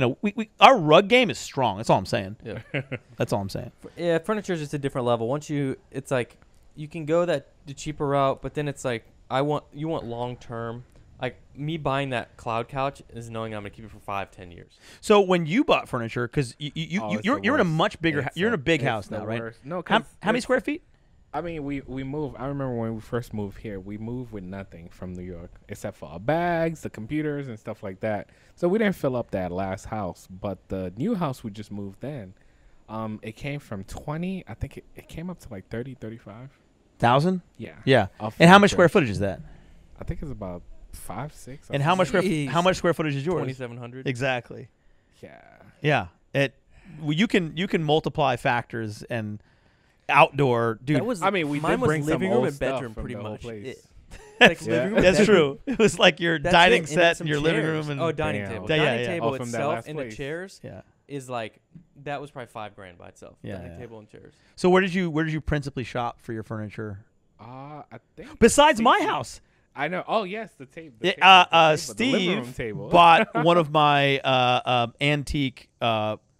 our rug game is strong. That's all I'm saying.
Yeah.
That's all I'm saying.
Yeah, furniture is just a different level. It's like you can go the cheaper route, but then it's like you want long term. Like me buying that cloud couch is knowing I'm gonna keep it for 5-10 years.
So when you bought furniture, because you're in a much bigger, you're in a big house now, right?
No,
How many square feet?
I mean, we moved. I remember when we first moved here, we moved with nothing from New York except for our bags, the computers, and stuff like that. So we didn't fill up that last house. But the new house we just moved in, it came from 20. I think it came up to like 30, 35.
1,000?
Yeah.
Yeah.
Of
And how much
furniture.
square footage is that?
I think it's about 5, 6.
And how much square footage is yours?
2,700.
Exactly.
Yeah.
Yeah. You can multiply factors and outdoor, dude.
That was,
I mean, we
mine
did
was
bring some
living room
old
and
stuff
bedroom
from
pretty
the whole
much.
place.
Like
Yeah.
living room,
That's
bedroom.
true. It was like your
That's
dining
it,
set and
some
your living
chairs.
room. And
Oh, dining
Damn.
table.
Yeah,
Dining
yeah.
table
Oh, from that
itself
last
and the
place.
chairs
yeah.
is like that was probably $5,000 by itself.
Yeah,
Dining
yeah.
table and chairs.
So where did you principally shop for your furniture?
I think.
Besides my
Steve-
house.
I know. Oh yes, the table.
Yeah,
the living room
Steve
table.
bought one of my antique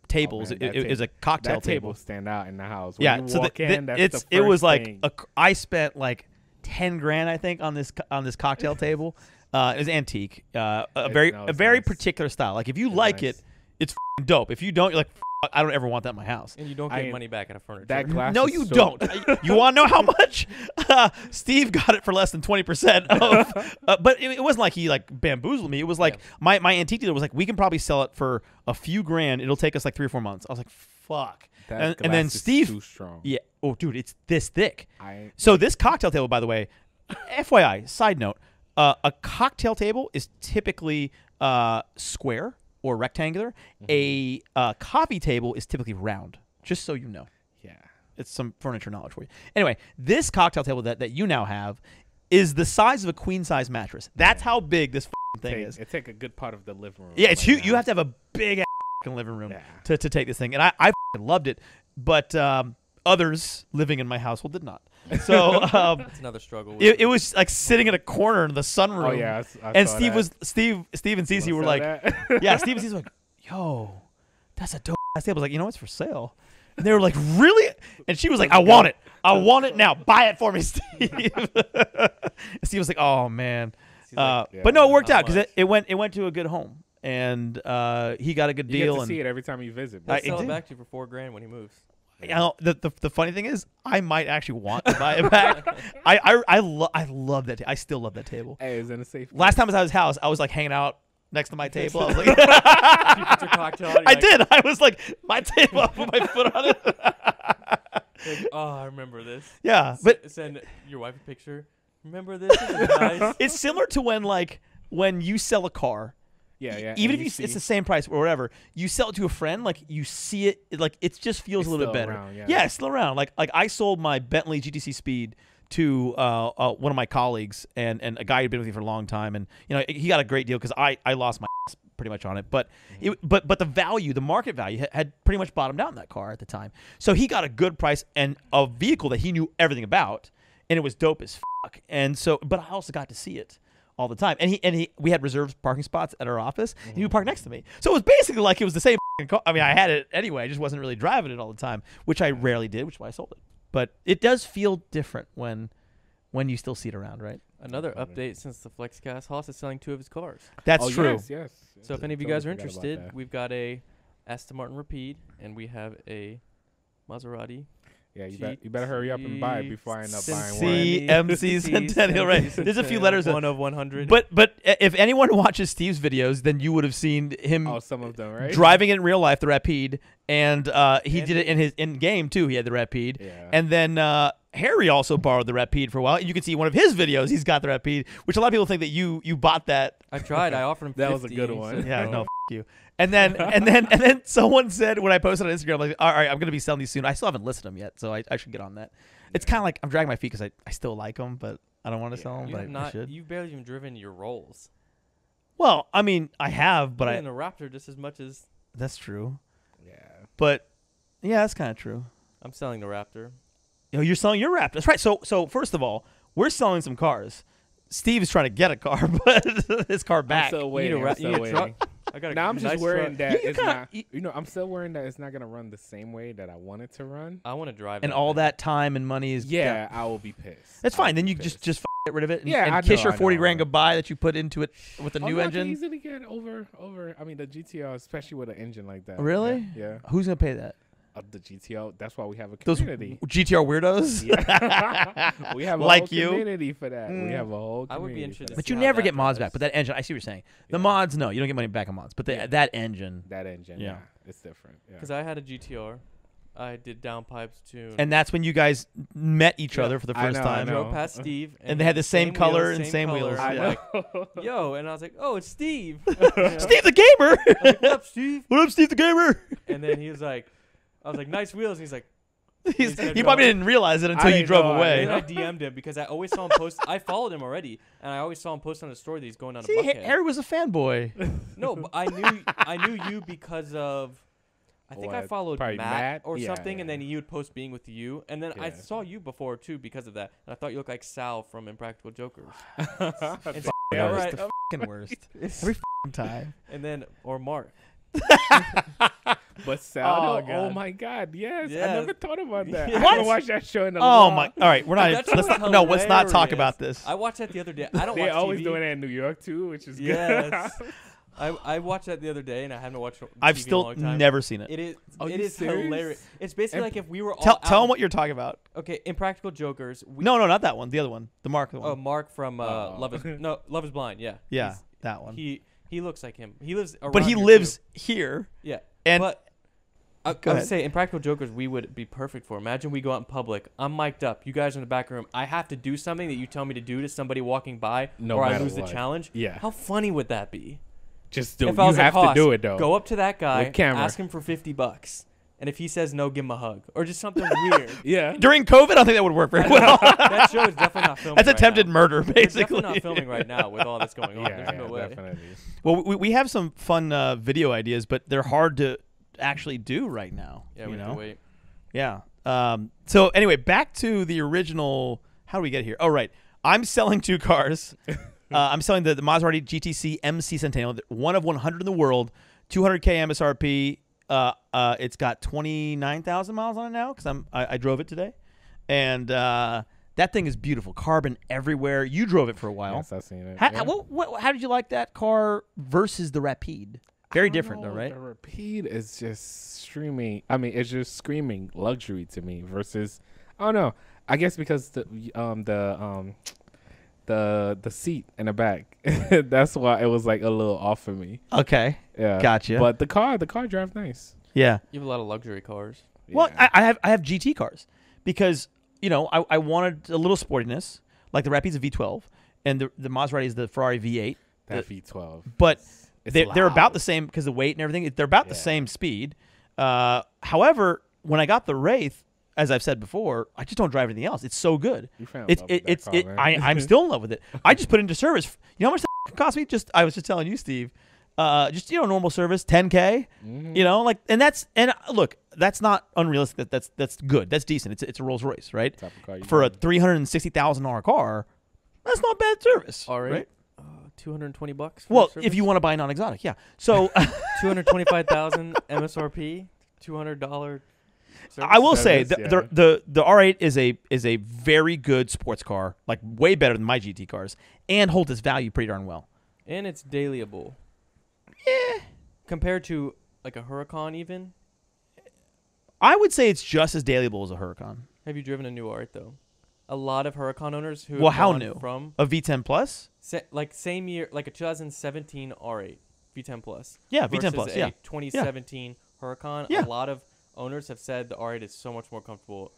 tables.
Oh, man,
It is a cocktail
that
table.
table stand out in the house. When
Yeah,
you
so
walk in, that's the
it was
first
like
thing.
I spent like $10,000 I think on this cocktail table. It was antique, a very
nice.
particular style. Like if you
It's
like
nice.
it, it's f***ing dope. If you don't, you're like, I don't ever want that in my house.
And you don't get money back at a furniture.
that glass.
No,
is
you
so-
don't. You want to know how much? Steve got it for less than 20% of. But it wasn't like he like bamboozled me. It was like my antique dealer was like, we can probably sell it for a few grand. It'll take us like 3 or 4 months. I was like, fuck.
That
And then
glass is
Steve,
too strong.
yeah. Oh, dude, it's this thick.
I
So this cocktail table, by the way, FYI, side note, a cocktail table is typically square or rectangular. A coffee table is typically round, just so you know.
yeah.
It's some furniture knowledge for you. Anyway, this cocktail table that you now have is the size of a queen size mattress. That's how big this thing is.
It take a good part of the living room.
Yeah, it's huge. You have to have a big living room to take this thing, and I loved it. But others living in my household did not. So
that's another struggle.
It was like sitting in a corner in the sunroom.
Oh yeah,
and Steve and Cece were like, yeah, Steve and Cece were like, yo, that's a dope ass table. I was like, you know, it's for sale. And they were like, really? And she was like, I want it. I want it now. Buy it for me, Steve. And Steve was like, oh man. But no, it worked out because it went to a good home, and he got a good deal.
You get to
and
see it every time you visit.
I'll sell it back to you for $4,000 when he moves.
You know, the funny thing is, I might actually want to buy it back. I love that. I still love that table.
Hey, it's in a safe place.
Last time I was at his house, I was like hanging out next to my table. I was like,
you put your cocktail on,
I did. I was like, my table. I put my foot on it.
Like, oh, I remember this.
Yeah, but
send your wife a picture. Remember this? This is nice.
It's similar to when you sell a car.
Yeah.
Even if it's the same price or whatever, you sell it to a friend, like you see it, like it just feels a little bit better.
Around,
it's still around. Like I sold my Bentley GTC Speed to one of my colleagues and a guy who'd been with me for a long time, and you know he got a great deal because I lost my ass pretty much on it, but but the value, the market value had pretty much bottomed out in that car at the time. So he got a good price and a vehicle that he knew everything about, and it was dope as fuck. And so, but I also got to see it all the time, and we had reserved parking spots at our office, and he would park next to me. So it was basically like it was the same car. I mean, I had it anyway. I just wasn't really driving it all the time, which I rarely did, which is why I sold it. But it does feel different when you still see it around, right?
Another update since the FLEXCAST. Haas is selling 2 of his cars.
That's true.
Yes.
So if any of you guys are interested, we've got a Aston Martin Rapide, and we have a Maserati.
Yeah, you better hurry up and buy it before I end up buying one.
CMC Centennial, right? There's a few letters.
1 of 100.
But if anyone watches Steve's videos, then you would have seen him
some of them, right?
Driving it in real life, the Rapide, and he did it in his in-game too. He had the Rapide.
Yeah.
And then Harry also borrowed the Rapide for a while. And you can see one of his videos, he's got the Rapide, which a lot of people think that you bought that.
I tried. I offered him 50.
That was a good one.
So
Yeah, no, you. And then someone said when I posted on Instagram, like, all right, I'm gonna be selling these soon. I still haven't listed them yet, so I should get on that. It's kind of like I'm dragging my feet because I still like them, but I don't want to sell them. But I should.
You've barely even driven your Rolls.
Well, I mean, I have, but
in the Raptor just as much as.
That's true.
Yeah.
But yeah, that's kind of true.
I'm selling the Raptor.
You're selling your Raptor. That's right. So first of all, we're selling some cars. Steve is trying to get a car, but his car back.
I'm still waiting.
I got
I'm just worrying that it's not. I'm still worrying that it's not gonna run the same way that I want it to run.
I want to drive.
And all that time and money is.
Yeah, I will be pissed.
That's fine. Then you just get rid of it. And,
Yeah,
and
I
kiss
know,
your 40 grand goodbye that you put into it with a new engine.
I can easily get over. I mean, the GTO, especially with an engine like that.
Really?
Yeah.
Who's gonna pay that?
The GTO. That's why we have a
Those
community.
GTR weirdos.
Yeah. We have a
Like
whole
you?
community for that. We have a whole community.
I would be interested.
But
See
you
how
never
that
get mods
drives.
back. But that engine, I see what you're saying. The mods, no, you don't get money back on mods. But that engine.
That engine. Yeah. It's different. Yeah.
Because I had a GTR. I did downpipes tune.
And that's when you guys met each other for the first time.
I drove past Steve.
And they had the same color and same wheels.
I'm
Yeah.
like, yo. And I was like, oh, it's Steve.
Steve the gamer.
Like, what up, Steve?
What up, Steve the gamer?
And then he was like, I was like, nice wheels. And he's like,
He probably didn't realize it until you drove away.
And then I DM'd him because I always saw him post. I followed him already, and I always saw him post on his story that he's going down to Buckhead.
Harry was a fanboy.
No, but I knew you because of. I think I followed Matt or something, and then he would post being with you, and then I saw you before too because of that, and I thought you looked like Sal from Impractical Jokers.
It's
right.
the fucking worst. Every fucking time.
And then or Mark.
But Sal,
God.
oh my God, yes.
Yeah.
I never thought about that.
Yeah.
I haven't watched that show in a
Oh
long.
my! All right, we're not.
That show
Let's not talk
hilarious.
about this.
I watched that the other day. I don't
They're
watch
always
TV.
doing that in New York too, which is good.
Yes. I watched that the other day, and I haven't watched TV
I've
in a
still
long time.
never seen it.
It is.
Are
It
you
is
serious?
hilarious. It's basically like if we were all
Tell
out
them what you're talking about.
Okay, Impractical Jokers.
No, not that one. The other one. The Mark one.
Oh, Mark from Love is Blind. Yeah.
Yeah, that one.
He looks like him. He lives around
But he
here,
lives
too.
here.
Yeah.
And
but I
Go
would
ahead.
say Impractical Jokers we would be perfect for. Imagine we go out in public. I'm mic'd up. You guys are in the back room. I have to do something that you tell me to do to somebody walking by,
No
or I
matter
lose the
what.
challenge.
Yeah.
How funny would that be?
Just do.
If I
You
was like,
have to
Hoss,
do it though.
Go up to that guy,
With camera.
ask him for $50. and if he says no, give him a hug or just something weird.
Yeah.
During COVID, I don't think that would work very well.
That show is definitely not filming.
That's
right
attempted
now.
murder,
It's
basically.
definitely not filming right now with all that's going on. There's no way.
Definitely.
Well, we have some fun video ideas, but they're hard to actually do right now.
Yeah, we have to wait.
Yeah. So anyway, back to the original. How do we get here? Oh, right. I'm selling 2 cars. I'm selling the Maserati GTC MC Centennial, one of 100 in the world, 200K MSRP. It's got 29,000 miles on it now because I drove it today, and that thing is beautiful. Carbon everywhere. You drove it for a while.
Yes, I've seen it.
How did you like that car versus the Rapide? Very different, though, right?
The Rapide is just screaming. I mean, it's just screaming luxury to me. Versus, I don't know. I guess because the seat in the back, that's why it was like a little off for me.
Okay.
Yeah.
Gotcha.
But the car drives nice.
Yeah.
You have a lot of luxury cars.
Well,
Yeah.
I have GT cars because I wanted a little sportiness, like the Rapide's a V12 and the Maserati is the Ferrari V8.
That V12.
But
It's
they're about
loud.
the same because the weight and everything. They're about the
Yeah.
same speed. However, when I got the Wraith, as I've said before, I just don't drive anything else. It's so good.
You fell in love with that car, man.
I'm still in love with it. I just put it into service. You know how much that cost me? I was just telling you, Steve. Just normal service, $10K.
Mhm.
Look, that's not unrealistic. That's good. That's decent. It's a Rolls Royce, right?
Type of car you
For a
drive.
$360,000 car, that's not bad service.
All
right?
$220 for
Well,
service?
if you want to buy non-exotic, yeah. So
$225,000 MSRP, $200.
I will say
Service,
the R8 is a very good sports car, like way better than my GT cars, and holds its value pretty darn well.
And it's dailyable. Compared to like a Huracan even.
I would say it's just as dailyable as a Huracan.
Have you driven a new R8 though? A lot of Huracan owners who
Well,
have
how
gone
new?
from
A V10 Plus?
like same year, like a 2017 R8 V10 Plus.
Yeah, V10
versus
Plus.
a
Yeah.
2017 Huracan.
Yeah.
A lot of owners have said the R8 is so much more comfortable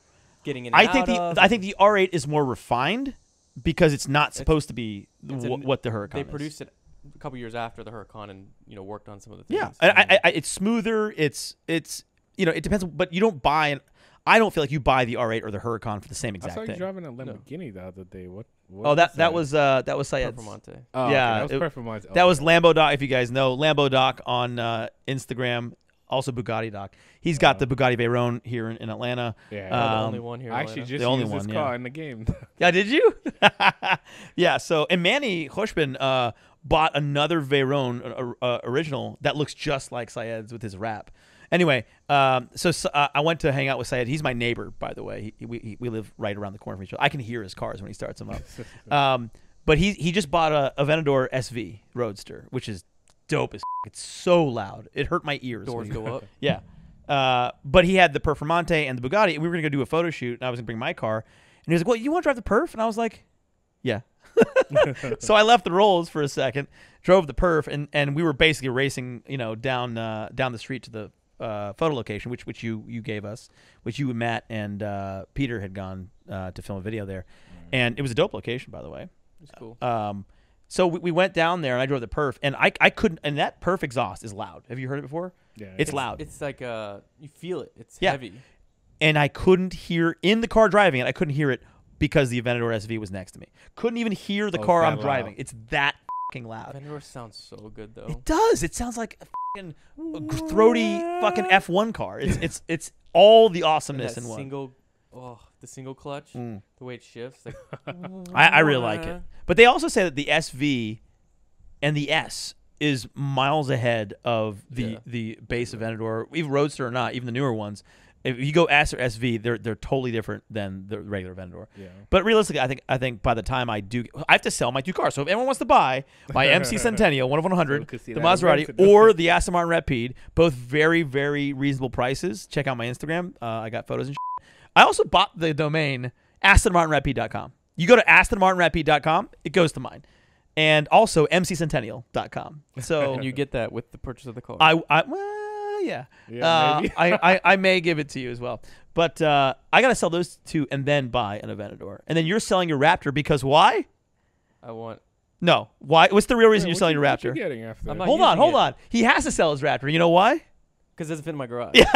getting in.
I
And
think
out
the
of.
I think the R8 is more refined because it's not supposed to be
it's a-
what the Huracan
they
is.
produced it a couple years after the Huracan and worked on some of the things.
Yeah, and it's smoother. It's it depends, but you don't buy I don't feel like you buy the R8 or the Huracan for the same
I
exact
saw you
thing.
driving a Lamborghini the other day. What
Oh, that was Syed's.
Performante.
Oh,
yeah,
okay. That was Performante.
That was Lambo Doc, if you guys know. Lambo Doc on Instagram, also Bugatti Doc. He's got the Bugatti Veyron here in Atlanta.
Yeah.
The only one here. in
I actually
Atlanta.
just
The only
used this
one,
car
yeah.
in the game.
Yeah, did you? Yeah, so, and Manny Hoshbin bought another Veyron original that looks just like Syed's with his wrap. Anyway, so I went to hang out with Syed. He's my neighbor, by the way. We live right around the corner from each other. I can hear his cars when he starts them up. But he just bought a Aventador SV Roadster, which is dope as It's so loud. It hurt my ears.
Doors go up.
Yeah. But he had the Performante and the Bugatti. And we were going to go do a photo shoot, and I was going to bring my car. And he was like, well, you want to drive the Perf? And I was like, yeah. So I left the Rolls for a second, drove the Perf, and we were basically racing, down the street to the photo location, which you gave us, which you, Matt, and Peter had gone to film a video there. And it was a dope location, by the way.
It's cool.
So we went down there, and I drove the Perf, and I couldn't. And that Perf exhaust is loud. Have you heard it before?
Yeah,
it's loud.
It's like you feel it. It's
Yeah.
heavy.
And I couldn't hear in the car driving it. I couldn't hear it because the Aventador SV was next to me. Couldn't even hear the car
it's
I'm
that
driving.
loud.
It's that fucking loud.
Aventador sounds so good though.
It does. It sounds like a fucking throaty fucking F1 car. It's all the
And
awesomeness
that
in one.
the single clutch,
Mm.
the way it shifts. Like,
I really like it. But they also say that the SV and the S is miles ahead of the base Aventador, even Roadster or not, even the newer ones. If you go S or SV, they're totally different than the regular Aventador.
Yeah.
But realistically, I think by the time I have to sell my 2 cars. So if anyone wants to buy my MC Centennial, one of 100,
could see
the
that
Maserati,
Aventador.
or the Aston Martin Rapide, both very, very reasonable prices. Check out my Instagram. I got photos and shit. I also bought the domain AstonMartinRapide.com. You go to AstonMartinRapide.com, it goes to mine. And also MCCentennial.com. So
and you get that with the purchase of the car.
well, yeah.
Yeah, maybe.
I may give it to you as well. But I got to sell those 2 and then buy an Aventador. And then you're selling your Raptor because why?
I want.
No. Why? What's the real reason
Yeah,
you're selling your
what you
Raptor?
getting after
I'm
that?
not
Hold on.
using it.
He has to sell his Raptor. You know why?
Because it doesn't fit in my garage.
Yeah.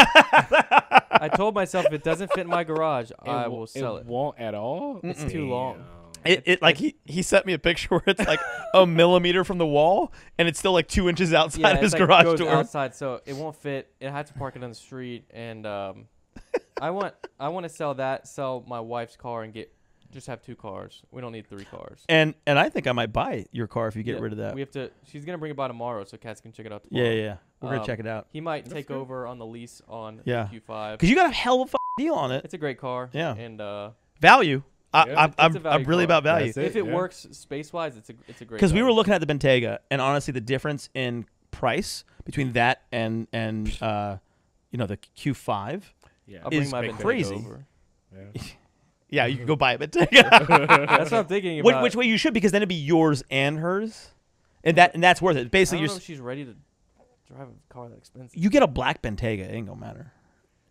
I told myself if it doesn't fit in my garage, I will sell it.
It won't at all?
It's too long.
It like he sent me a picture where it's like a millimeter from the wall and it's still like 2 inches outside of his garage
goes
door.
outside, so it won't fit. It had to park it on the street, and I want to sell my wife's car and just have 2 cars. We don't need 3 cars.
And I think I might buy your car if you get rid of that.
We have to. She's gonna bring it by tomorrow, so Cats can check it out tomorrow.
Yeah. We're gonna check it out.
He might take over on the lease on the Q5
because you got a hell of a deal on it.
It's a great car.
Yeah.
And
value.
Yeah,
I'm really about value.
If it works space wise, it's a great.
Because we were looking at the Bentayga, and honestly, the difference in price between that and the Q5 is crazy.
Over.
Yeah, you can go buy a Bentayga.
That's what I'm thinking about.
Which way you should, because then it'd be yours and hers, and that's worth it. Basically,
I don't know if she's ready to drive a car that expensive.
You get a black Bentayga, it ain't gonna matter.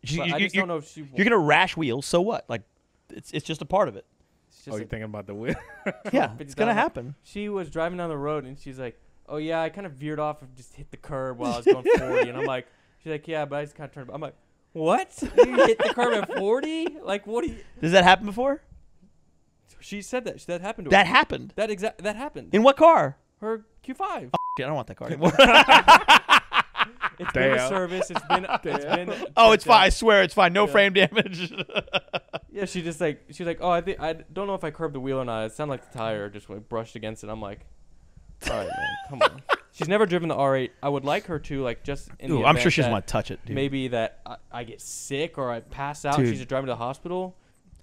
I just don't know if
you're gonna rash wheels. So what? Like, it's just a part of it.
You're thinking about the wheel?
Yeah, it's gonna happen.
She was driving down the road and she's like, "Oh yeah, I kind of veered off and just hit the curb while I was going 40." And I'm like, "She's like, yeah, but I just kind of turned." I'm like, "What? You hit the curb at 40? Like, what do you?"
Does that happen before?
She said that happened to her.
That happened.
That happened.
In what car?
Her Q5.
Oh, shit, I don't want that car anymore.
It's been a service. It's been.
Oh, it's fine. I swear, it's fine. No frame damage.
Yeah, she's like, "Oh, I don't know if I curbed the wheel or not. It sounded like the tire just like brushed against it." I'm like, "All right, man, come on." She's never driven the R8. I would like her to, like, just in the
I'm sure she
event
doesn't want to touch it, dude.
Maybe that I get sick or I pass out.
Dude.
And she's just driving to the hospital.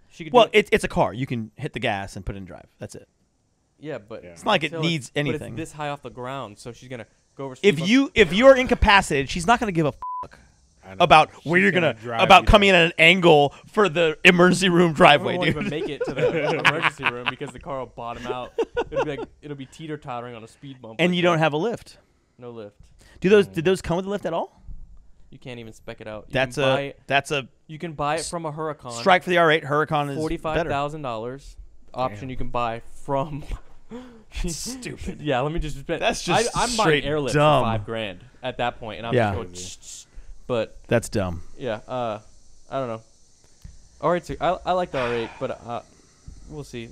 She could.
Well, it's a car. You can hit the gas and put it in drive. That's it.
Yeah, but
it's not like it needs anything.
But it's this high off the ground, so she's gonna go over.
If you're incapacitated, she's not gonna give a fuck about where you're gonna coming in at an angle for the emergency room driveway,
won't
dude.
even make it to the emergency room because the car will bottom out. It'll be teeter tottering on a speed bump.
And you don't have a lift.
No lift.
Did those come with a lift at all?
You can't even spec it out.
You
can buy it from a Huracan.
Strike for the R8. Huracan is
$45,000 option. You can buy from.
Stupid.
Yeah, let me just spend.
That's just
I'm buying airlift
dumb.
for $5,000 at that point, and I'm just going. But
that's dumb.
Yeah, I don't know. R8, I like the R8, but we'll see.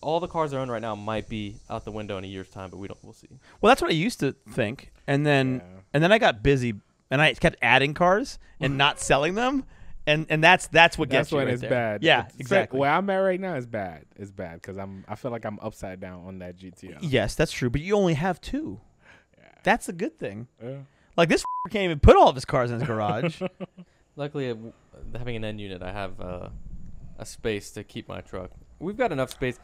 All the cars I own right now might be out the window in a year's time, but we'll see.
Well, that's what I used to think, and then I got busy, and I kept adding cars and not selling them. And that's what gets you
when
right
it's
there.
bad.
Yeah,
it's
exactly.
Where I'm at right now is bad. It's bad because I feel like I'm upside down on that GTO.
Yes, that's true. But you only have 2.
Yeah.
That's a good thing.
Yeah.
Like this can't even put all of his cars in his garage.
Luckily, having an end unit, I have a space to keep my truck. We've got enough space.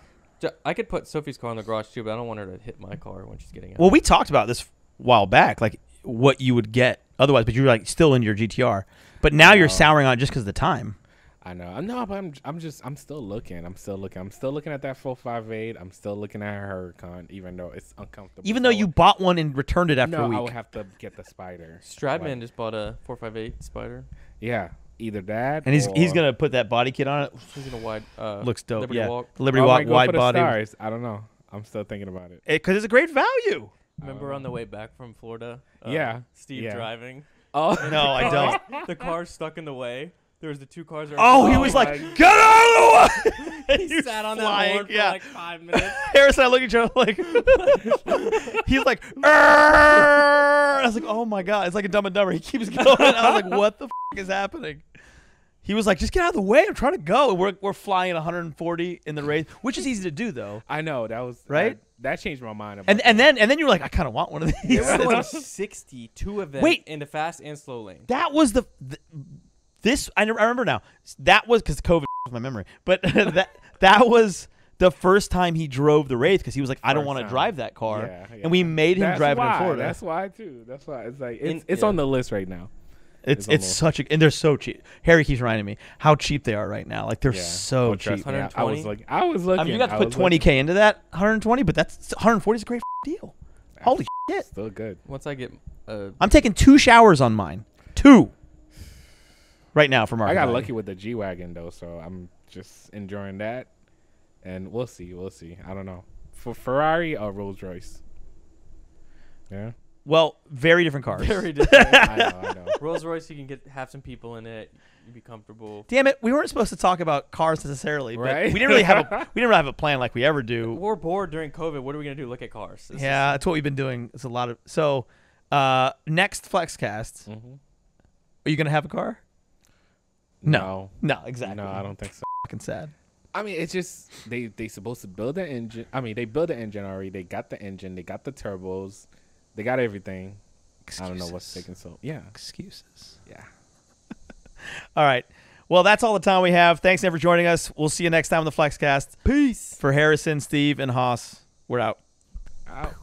I could put Sophie's car in the garage too, but I don't want her to hit my car when she's getting out.
Well, we talked about this a while back, like what you would get otherwise, but you're like still in your GTR. But now you're souring on it just because of the time.
I know. No, but I'm still looking. I'm still looking at that 458. I'm still looking at her Huracan, even though it's uncomfortable.
Even though you bought one and returned it after a week.
I would have to get the Spider.
Stradman just bought a 458 Spider.
Yeah, either that.
And he's gonna put that body kit on it.
He's gonna wide.
Looks dope.
Liberty Walk.
Liberty Walk wide body.
Stars. I don't know. I'm still thinking about it.
Because it's a great value.
Remember on the way back from Florida? Steve driving.
Oh
no, I don't.
The car's stuck in the way. There was the 2 cars.
He was like, "Get out of the way!"
He sat on that horn for like 5 minutes.
Harris and I look at each other like, he's like, I was like, "Oh my god!" It's like a Dumb and Dumber. He keeps going. I was like, "What the is happening?" He was like, "Just get out of the way. I'm trying to go." We're flying at 140 in the race, which is easy to do though.
I know that was
right.
That changed my mind.
And then you were like, "I kind of want one of these."
They were going 62 of them in the fast and slow lane.
That was I remember now. That was because COVID was my memory, but that was the first time he drove the Wraith because he was like, "I don't want to drive that car," and we made him drive it in Florida.
That's why too. That's why it's like it's on the list right now.
It's such a and they're so cheap. Harry keeps reminding me how cheap they are right now. Like they're so cheap.
Yeah,
I was looking.
You got to put 20K into that 120, but that's 140 is a great deal. Holy shit!
Still good.
Once I get,
I'm taking 2 showers on mine. 2. Right now from our.
I got lucky with the G-Wagon though, so I'm just enjoying that, and we'll see. I don't know for Ferrari or Rolls Royce. Yeah.
Well, very different cars.
Very different.
I know.
Rolls Royce, you can have some people in it. You'd be comfortable.
Damn it, we weren't supposed to talk about cars necessarily, but
Right?
we didn't really have a plan like we ever do.
We're bored during COVID. What are we gonna do? Look at cars.
Yeah, that's what we've been doing. It's a lot of next FlexCast.
Mm-hmm.
Are you gonna have a car? No, exactly.
No, I don't think so.
Fucking sad.
I mean, it's just they supposed to build the engine. I mean, they built the engine already. They got the engine. They got the turbos. They got everything.
Excuses.
I don't know what's taking so. Yeah.
Excuses.
Yeah.
All right. Well, that's all the time we have. Thanks again for joining us. We'll see you next time on the FlexCast.
Peace.
For Harrison, Steve, and Haas, we're out.
Out.